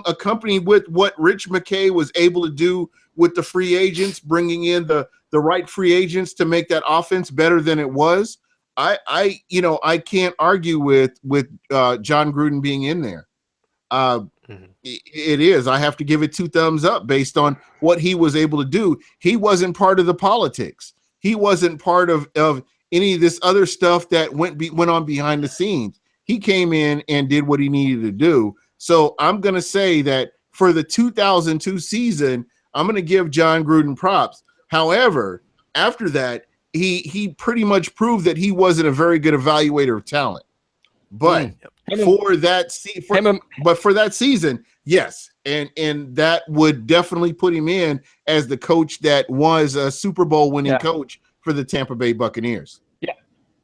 accompanied with what Rich McKay was able to do with the free agents, bringing in the right free agents to make that offense better than it was. I can't argue with John Gruden being in there. It is. I have to give it 2 thumbs up based on what he was able to do. He wasn't part of the politics. He wasn't part of any of this other stuff that went on behind the scenes. He came in and did what he needed to do. So I'm going to say that for the 2002 season, I'm going to give John Gruden props. However, after that, he pretty much proved that he wasn't a very good evaluator of talent. But for that season, yes, and that would definitely put him in as the coach that was a Super Bowl winning coach for the Tampa Bay Buccaneers. Yeah,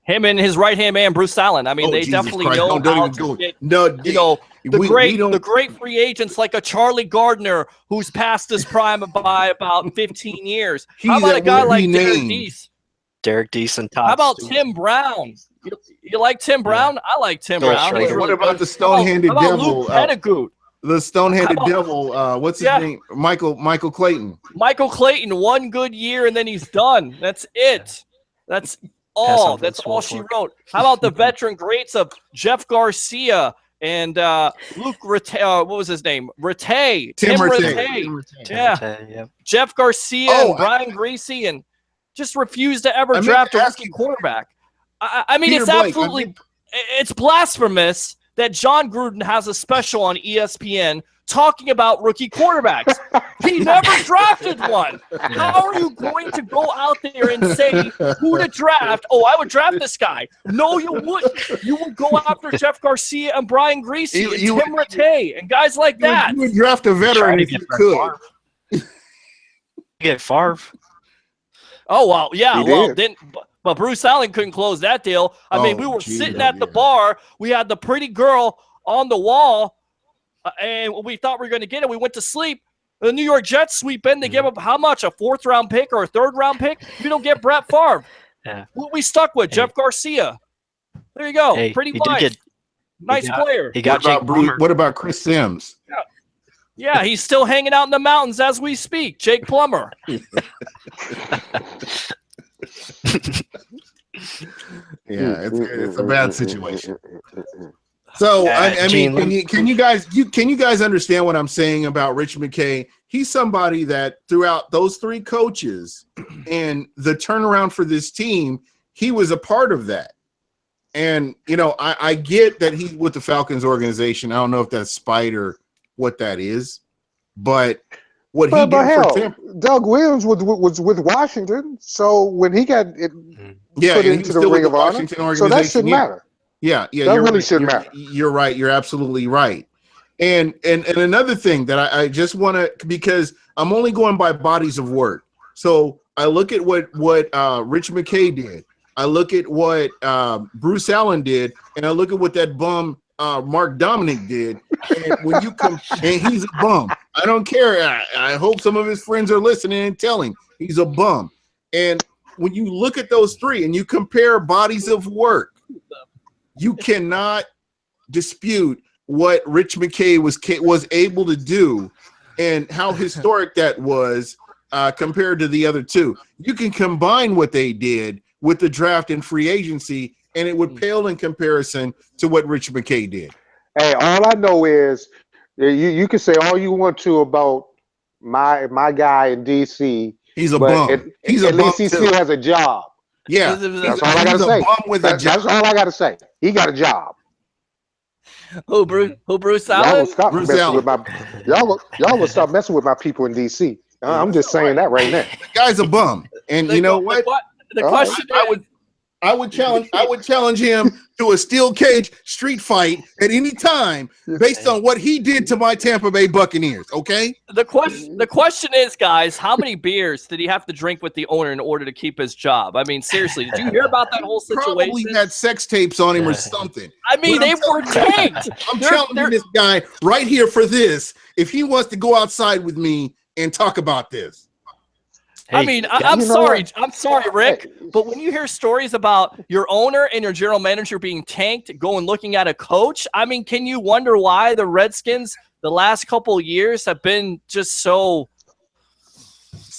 him and his right-hand man Bruce Allen. I mean, they Jesus definitely Christ. know Don't how even to go. get, No, the great free agents like a Charlie Gardner who's past his prime by about 15 years. How about a guy like Derek Deese? Derek Deese and Todd How about Stewart. Tim Brown? You like Tim Brown? Yeah. I like Tim Brown. What about the stone-handed devil? Luke Pettigrew? The stone-handed devil. What's his name? Michael Clayton. Michael Clayton, 1 good year and then he's done. That's it. That's all. That's all she wrote. How about the veteran greats of Jeff Garcia and Luke Rattay? What was his name? Rattay. Tim Rattay. Yeah. Jeff Garcia and Brian Greasy, and just refused to ever draft a rookie quarterback. I mean, it's absolutely it's blasphemous that John Gruden has a special on ESPN talking about rookie quarterbacks. He never drafted one. How are you going to go out there and say who to draft? Oh, I would draft this guy. No, you wouldn't. You would go after Jeff Garcia and Brian Greasy and Tim Rattay and guys like that. You would draft a veteran if you could. Get Favre. Oh, well, yeah. Well, but Bruce Allen couldn't close that deal. I mean, we were sitting at the bar. We had the pretty girl on the wall, and we thought we were going to get it. We went to sleep. The New York Jets sweep in. They give up how much? A 4th-round pick or a 3rd-round pick? You don't get Brett Favre. Yeah. What we stuck with? Jeff Garcia. There you go. Pretty nice. Nice player. What about Chris Sims? Yeah, he's still hanging out in the mountains as we speak. Jake Plummer. It's a bad situation. So I mean, can you guys understand what I'm saying about Rich McKay? He's somebody that throughout those 3 coaches and the turnaround for this team, he was a part of that. And I get that he's with the Falcons organization. I don't know if that's spite or what that is, but what he did for Tampa. Doug Williams was with Washington, so when he got put into the Ring of Honor, so that shouldn't matter. Yeah, that really shouldn't matter. You're right. You're absolutely right. And another thing that I just want to, because I'm only going by bodies of work. So I look at what Rich McKay did. I look at what Bruce Allen did, and I look at what that bum Mark Dominic did. And when you come, and he's a bum. I don't care. I hope some of his friends are listening and telling he's a bum. And when you look at those 3 and you compare bodies of work, you cannot dispute what Rich McKay was able to do and how historic that was compared to the other 2. You can combine what they did with the draft and free agency, and it would pale in comparison to what Rich McKay did. Hey, all I know is you can say all you want to about my guy in DC. He's a bum. At least he still has a job. Yeah, that's all I gotta say. That's all I gotta say. He got a job. Who Bruce Allen? Y'all will stop messing with my people in DC. I'm just saying that right now. The guy's a bum, and you know what? The question I would challenge him to a steel cage street fight at any time based on what he did to my Tampa Bay Buccaneers. Okay. The question is, guys, how many beers did he have to drink with the owner in order to keep his job? I mean, seriously, did you hear about that whole situation? Probably had sex tapes on him or something. I mean, they were tanked. I'm challenging this guy right here for this. If he wants to go outside with me and talk about this. Hey, I mean, I'm sorry, Rick, but when you hear stories about your owner and your general manager being tanked, looking at a coach, I mean, can you wonder why the Redskins the last couple of years have been just so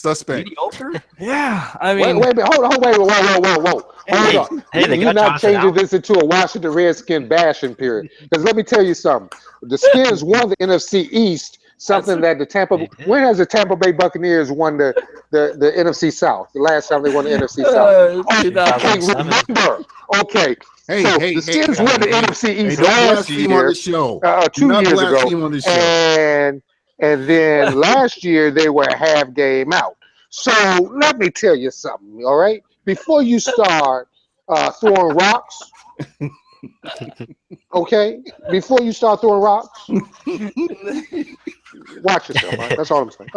Suspect. Mediocre? Yeah, I mean, wait a minute. Hold on. Whoa. Hey, Hold on. hey, they You're got not Jonathan changing Allen. this into a Washington Redskin bashing period. Because let me tell you something. The Skins won the NFC East, something that the Tampa. They did. When has the Tampa Bay Buccaneers won the NFC South? The last time they won the NFC South. I can't 2007. remember. Okay. Hey, So hey, the hey, Skins hey, won the hey, NFC hey, East don't last blaspheme on year, the show. 2 Not years ago, blaspheme on the show. and then last year they were a half game out. So let me tell you something, all right? Before you start throwing rocks, okay? Before you start throwing rocks, watch yourself. Right? That's all I'm saying.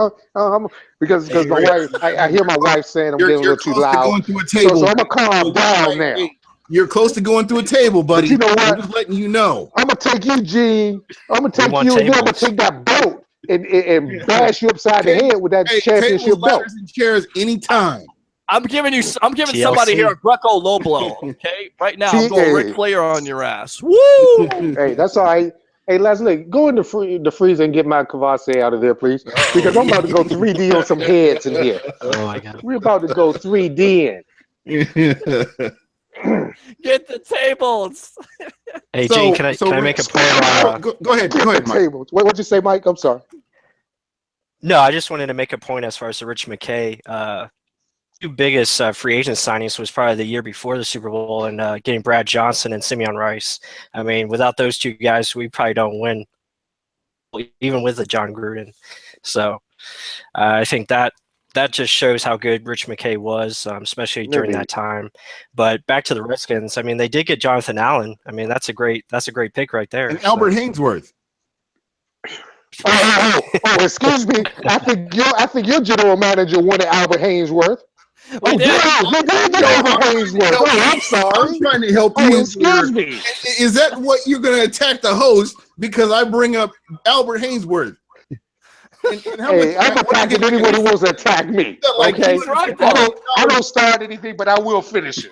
Because Hey, my wife, I hear my wife saying I'm You're getting a little too close to loud. going through a table. So I'm gonna calm down now. Hey, you're close to going through a table, buddy. But you know what? I'm just letting you know. I'm gonna take you, Gene. I'm gonna We take want you, and then I'm gonna tables. take that belt and bash you upside the head with that Hey, championship tables, belt. ladders, and chairs anytime. I'm giving TLC. somebody here a Greco low blow. Okay, right now I'm See, going hey. Ric Flair on your ass. Woo! Hey, that's all right. Hey, Leslie, go in the freezer and get my Kavase out of there, please. Because I'm about to go 3D on some heads in here. Oh my God. We're about to go 3D Get the tables. Hey, So- Gene, can I make a point on? Go ahead, in. go ahead, Mike. Tables. What'd you say, Mike? I'm sorry. No, I just wanted to make a point as far as the Rich McKay. Two biggest free agent signings was probably the year before the Super Bowl and getting Brad Johnson and Simeon Rice. I mean, without those two guys, we probably don't win, even with the John Gruden. So I think that just shows how good Rich McKay was, especially during that time. But back to the Redskins, I mean, they did get Jonathan Allen. I mean, that's a great pick right there. And Albert Hainsworth. Oh, excuse me. I think your general manager wanted Albert Hainsworth. We did. Albert Hainsworth. Oh, I'm I'm sorry. trying to help Oh, you. excuse me. Is that what you're going to attack the host because I bring up Albert Hainsworth? And how Hey, much- I'm attacking anyone who wants to attack me. Like, Okay, he's right, I don't start anything, but I will finish it.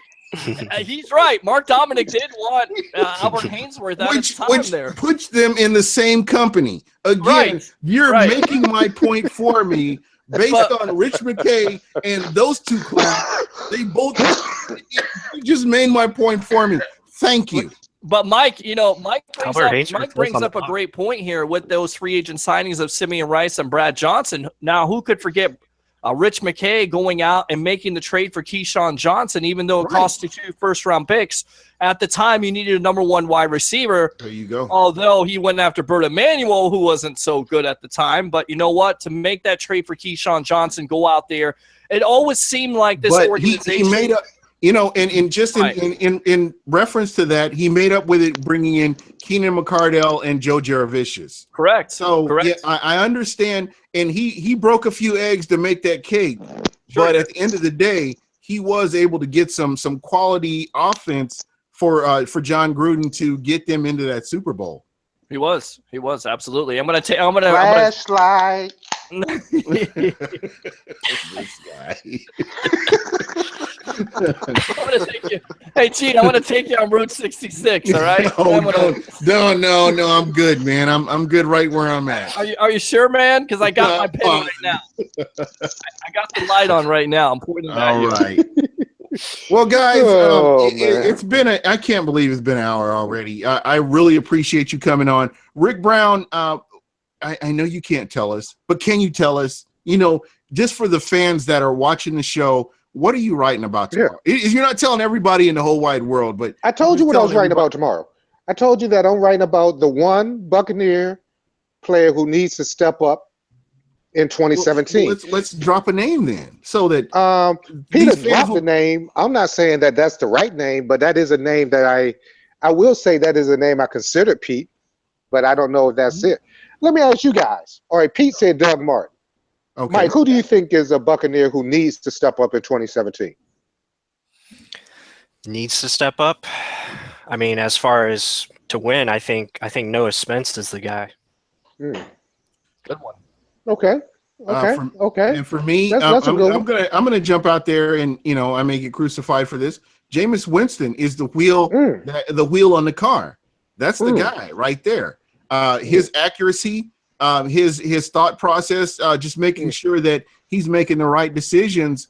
He's right. Mark Dominic did want Albert Hainsworth at his time which there. puts them in the same company. Again, Right, you're right. making my point for me based But- on Rich McKay and those two clowns. They both you just made my point for me. Thank you. But Mike, Mike Albert Hainsworth brings was on up the a block. great point here with those free agent signings of Simeon Rice and Brad Johnson. Now, who could forget Rich McKay going out and making the trade for Keyshawn Johnson, even though it cost you 2 first-round picks. At the time, you needed a number 1 wide receiver. There you go. Although he went after Bert Emanuel, who wasn't so good at the time. But you know what? To make that trade for Keyshawn Johnson, go out there, it always seemed like this But organization. he made up, and just Right. in reference to that, he made up with it, bringing in Keenan McCardell and Joe Jaravicious. Correct. So Correct. yeah, I understand, and he broke a few eggs to make that cake. Sure. But at the end of the day, he was able to get some quality offense for John Gruden to get them into that Super Bowl. He was absolutely. I'm gonna Flashlight. This guy. I'm gonna take you. Hey, Gene, I want to take you on Route 66. All right. No, I'm good, man. I'm good right where I'm at. Are you sure, man? Because I got my pen right now. I got the light on right now. I'm pointing it at All you. right. Well, guys, Oh, man. it's been I can't believe it's been an hour already. I really appreciate you coming on. Rick Brown, I know you can't tell us, but can you tell us, just for the fans that are watching the show, what are you writing about tomorrow? You're not telling everybody in the whole wide world, but I told you what I was telling writing about tomorrow. I told you that I'm writing about the one Buccaneer player who needs to step up in 2017. Let's drop a name then, so that Peter these fans dropped will- the name. I'm not saying that that's the right name, but that is a name that I will say that is a name I considered, Pete, but I don't know if that's it. Let me ask you guys. All right, Pete said Doug Martin. Okay. Mike, who do you think is a Buccaneer who needs to step up in 2017? Needs to step up. I mean, as far as to win, I think Noah Spence is the guy. Good one. Okay. Okay. And for me, That's a good one. I'm gonna jump out there, and I may get crucified for this. Jameis Winston is the wheel, the wheel on the car. That's the guy right there. His accuracy, his thought process, just making sure that he's making the right decisions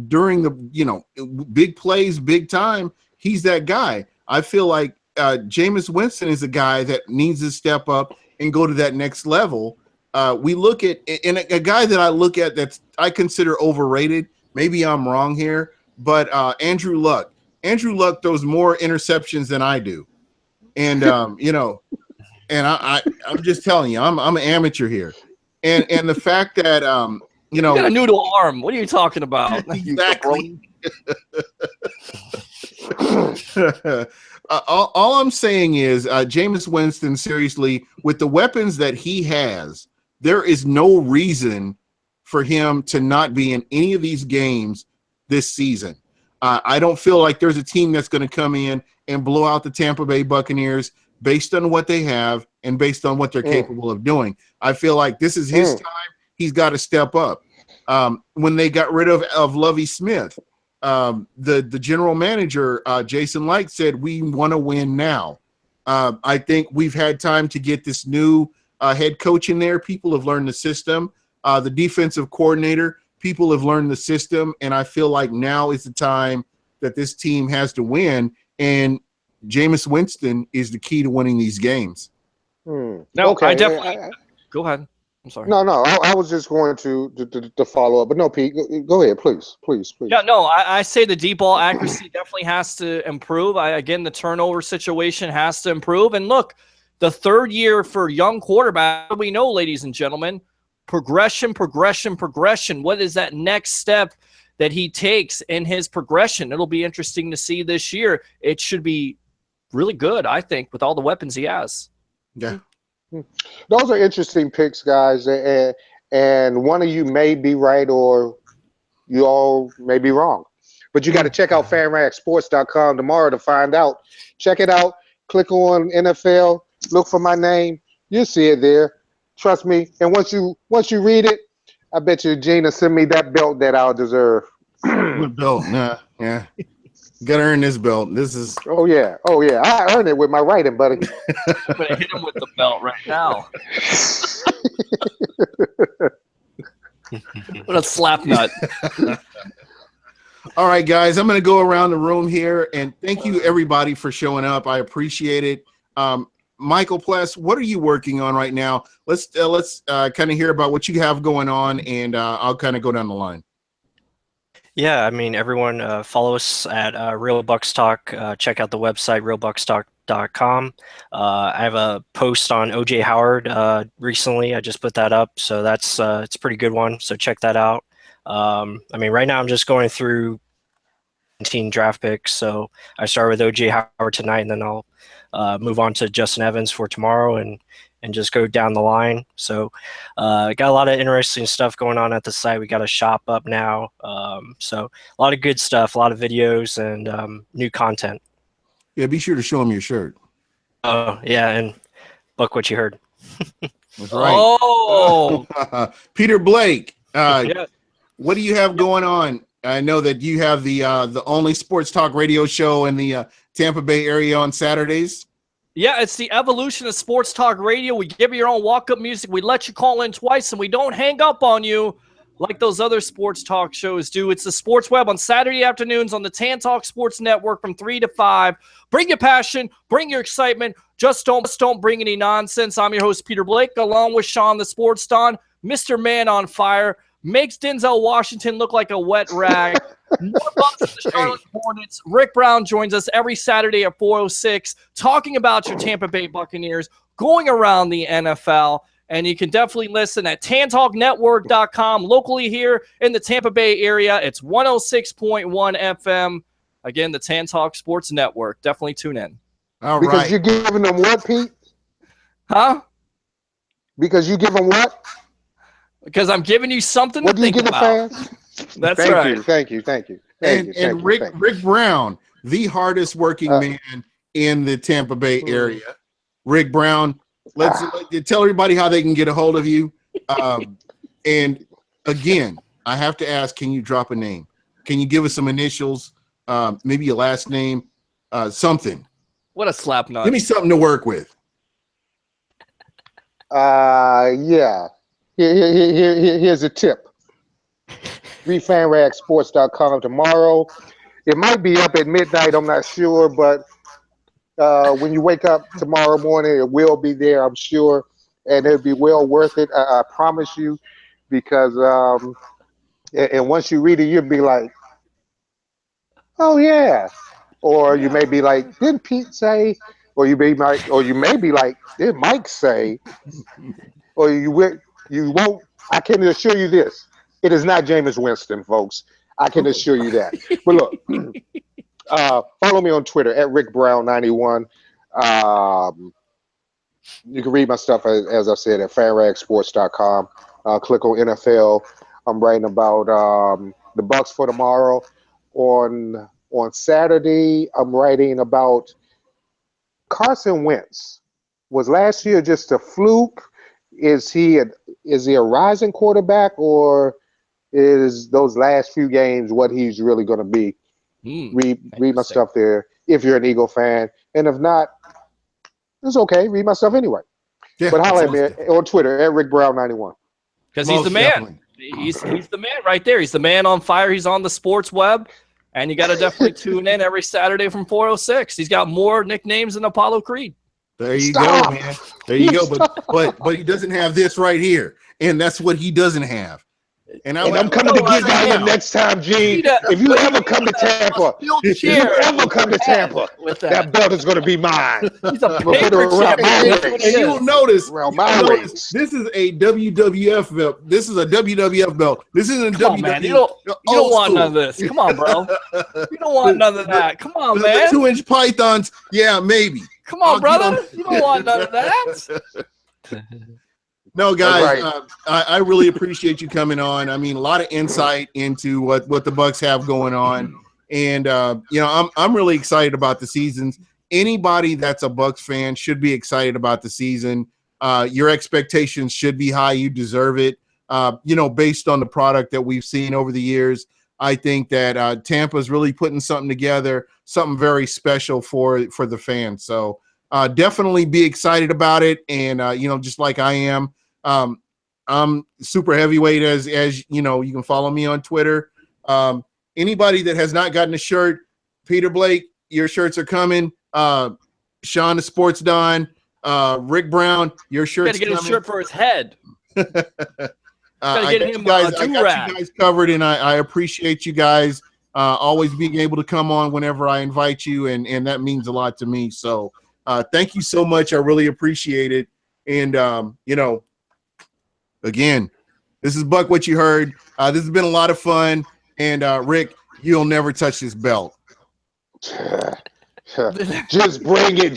during the big plays, big time. He's that guy. I feel like Jameis Winston is a guy that needs to step up and go to that next level. We look at and a guy that I look at that I consider overrated. Maybe I'm wrong here, but Andrew Luck. Andrew Luck throws more interceptions than I do, and and I'm just telling you, I'm an amateur here, and the fact that You got a noodle arm. What are you talking about? exactly. All I'm saying is, Jameis Winston, seriously, with the weapons that he has, there is no reason for him to not be in any of these games this season. I don't feel like there's a team that's going to come in and blow out the Tampa Bay Buccaneers based on what they have and based on what they're capable of doing. I feel like this is his time. He's got to step up. When they got rid of Lovie Smith, the general manager, Jason Licht, said, we want to win now. I think we've had time to get this new head coach in there. People have learned the system. The defensive coordinator, people have learned the system. And I feel like now is the time that this team has to win. And Jameis Winston is the key to winning these games. No, okay. I definitely go ahead. I'm sorry. No, I was just going to follow up, but no, Pete, go ahead, please. Yeah, no, I say the deep ball accuracy definitely has to improve. Again, the turnover situation has to improve. And look, the third year for young quarterback, we know, ladies and gentlemen, progression. What is that next step that he takes in his progression? It'll be interesting to see this year. It should be really good, I think, with all the weapons he has. Yeah. Those are interesting picks, guys, and one of you may be right or you all may be wrong. But you got to check out fanragsports.com tomorrow to find out. Check it out. Click on NFL. Look for my name. You'll see it there. Trust me. And once you read it, I bet you Gina send me that belt that I'll deserve. Belt, nah, yeah. Gotta earn this belt. This is. Oh yeah. I earned it with my writing, buddy. I'm gonna hit him with the belt right now. What a slap nut. All right, guys. I'm gonna go around the room here and thank you everybody for showing up. I appreciate it. Michael Pless, what are you working on right now? Let's kind of hear about what you have going on, and I'll kind of go down the line. Yeah, I mean, everyone follow us at Real Bucs Talk. Check out the website, realbucstalk.com. I have a post on O.J. Howard recently. I just put that up, so that's it's a pretty good one, so check that out. I mean, right now I'm just going through 19 draft picks, so I start with O.J. Howard tonight, and then I'll move on to Justin Evans for tomorrow and just go down the line. So got a lot of interesting stuff going on at the site. We got a shop up now. So a lot of good stuff, a lot of videos and new content. Yeah, be sure to show them your shirt. Oh, yeah, and Buc What You Heard. That's right. Oh! Peter Blake, Yes. what do you have going on? I know that you have the only sports talk radio show in the Tampa Bay area on Saturdays. Yeah, it's the evolution of sports talk radio. We give you your own walk-up music. We let you call in twice, and we don't hang up on you like those other sports talk shows do. It's the Sports Web on Saturday afternoons on the Tan Talk Sports Network from 3 to 5. Bring your passion. Bring your excitement. Just don't bring any nonsense. I'm your host, Peter Blake, along with Sean the Sports Don, Mr. Man on Fire, makes Denzel Washington look like a wet rag. More Bucs than the Charlotte Hornets. Rick Brown joins us every Saturday at 4:06 talking about your Tampa Bay Buccaneers, going around the NFL. And you can definitely listen at tantalknetwork.com. Locally here in the Tampa Bay area, it's 106.1 FM. Again, the Tan Talk Sports Network. Definitely tune in. All because right. you're giving them what, Pete? Huh? Because you give them what? Because I'm giving you something What to do you think give about. the fans? That's Thank right. you, thank you. And Rick Brown, the hardest working man in the Tampa Bay area. Rick Brown, let's tell everybody how they can get a hold of you. And again, I have to ask, can you drop a name? Can you give us some initials? Maybe your last name, something. What a slap nut. Give me something to work with. Yeah. Here's a tip. Read fanragsports.com tomorrow. It might be up at midnight. I'm not sure, but when you wake up tomorrow morning, it will be there, I'm sure, and it'll be well worth it. I promise you, because and once you read it, you'll be like, "Oh yeah," or you may be like, "Didn't Pete say?" Or you may be like, "Did Mike say?" Or you won't. I can assure you this: it is not Jameis Winston, folks. I can assure you that. But look. Follow me on Twitter at RickBrown91. You can read my stuff, as I said, at fanragsports.com. Click on NFL. I'm writing about the Bucs for tomorrow. On Saturday, I'm writing about Carson Wentz. Was last year just a fluke? Is he a rising quarterback, or is those last few games what he's really going to be? Read my stuff there if you're an Eagle fan, and if not, it's okay. Read my stuff anyway. Yeah, but holler at me on Twitter at RickBrown91. Because he's the man. Definitely. He's the man right there. He's the man on fire. He's on the sports web, and you got to definitely tune in every Saturday from 4:06. He's got more nicknames than Apollo Creed. There you go, man. There you go. But he doesn't have this right here, and that's what he doesn't have. And I'm coming to get you next time, Gene. If you ever come to Tampa, that belt is going to be mine. He's a paper champion. And you will notice, this is a WWF belt. This is a WWF belt. This isn't a WWF. Man. You don't want none of this. Come on, bro. You don't want none of that. Come on, man. 2-inch pythons. Yeah, maybe. Come on, brother. You don't want none of that. No, guys, I really appreciate you coming on. I mean, a lot of insight into what the Bucs have going on, and I'm really excited about the seasons. Anybody that's a Bucs fan should be excited about the season. Your expectations should be high. You deserve it. Based on the product that we've seen over the years, I think that Tampa's really putting something together, something very special for the fans. So definitely be excited about it, and just like I am. I'm super heavyweight as you know. You can follow me on Twitter. Anybody that has not gotten a shirt, Peter Blake, your shirts are coming. Sean the Sports Don, Rick Brown, your shirts. Got to get a shirt for his head. I got you guys covered, and I appreciate you guys always being able to come on whenever I invite you, and that means a lot to me. So thank you so much. I really appreciate it. And again, this is Buc What You Heard. This has been a lot of fun. And Rick, you'll never touch this belt. Just bring it,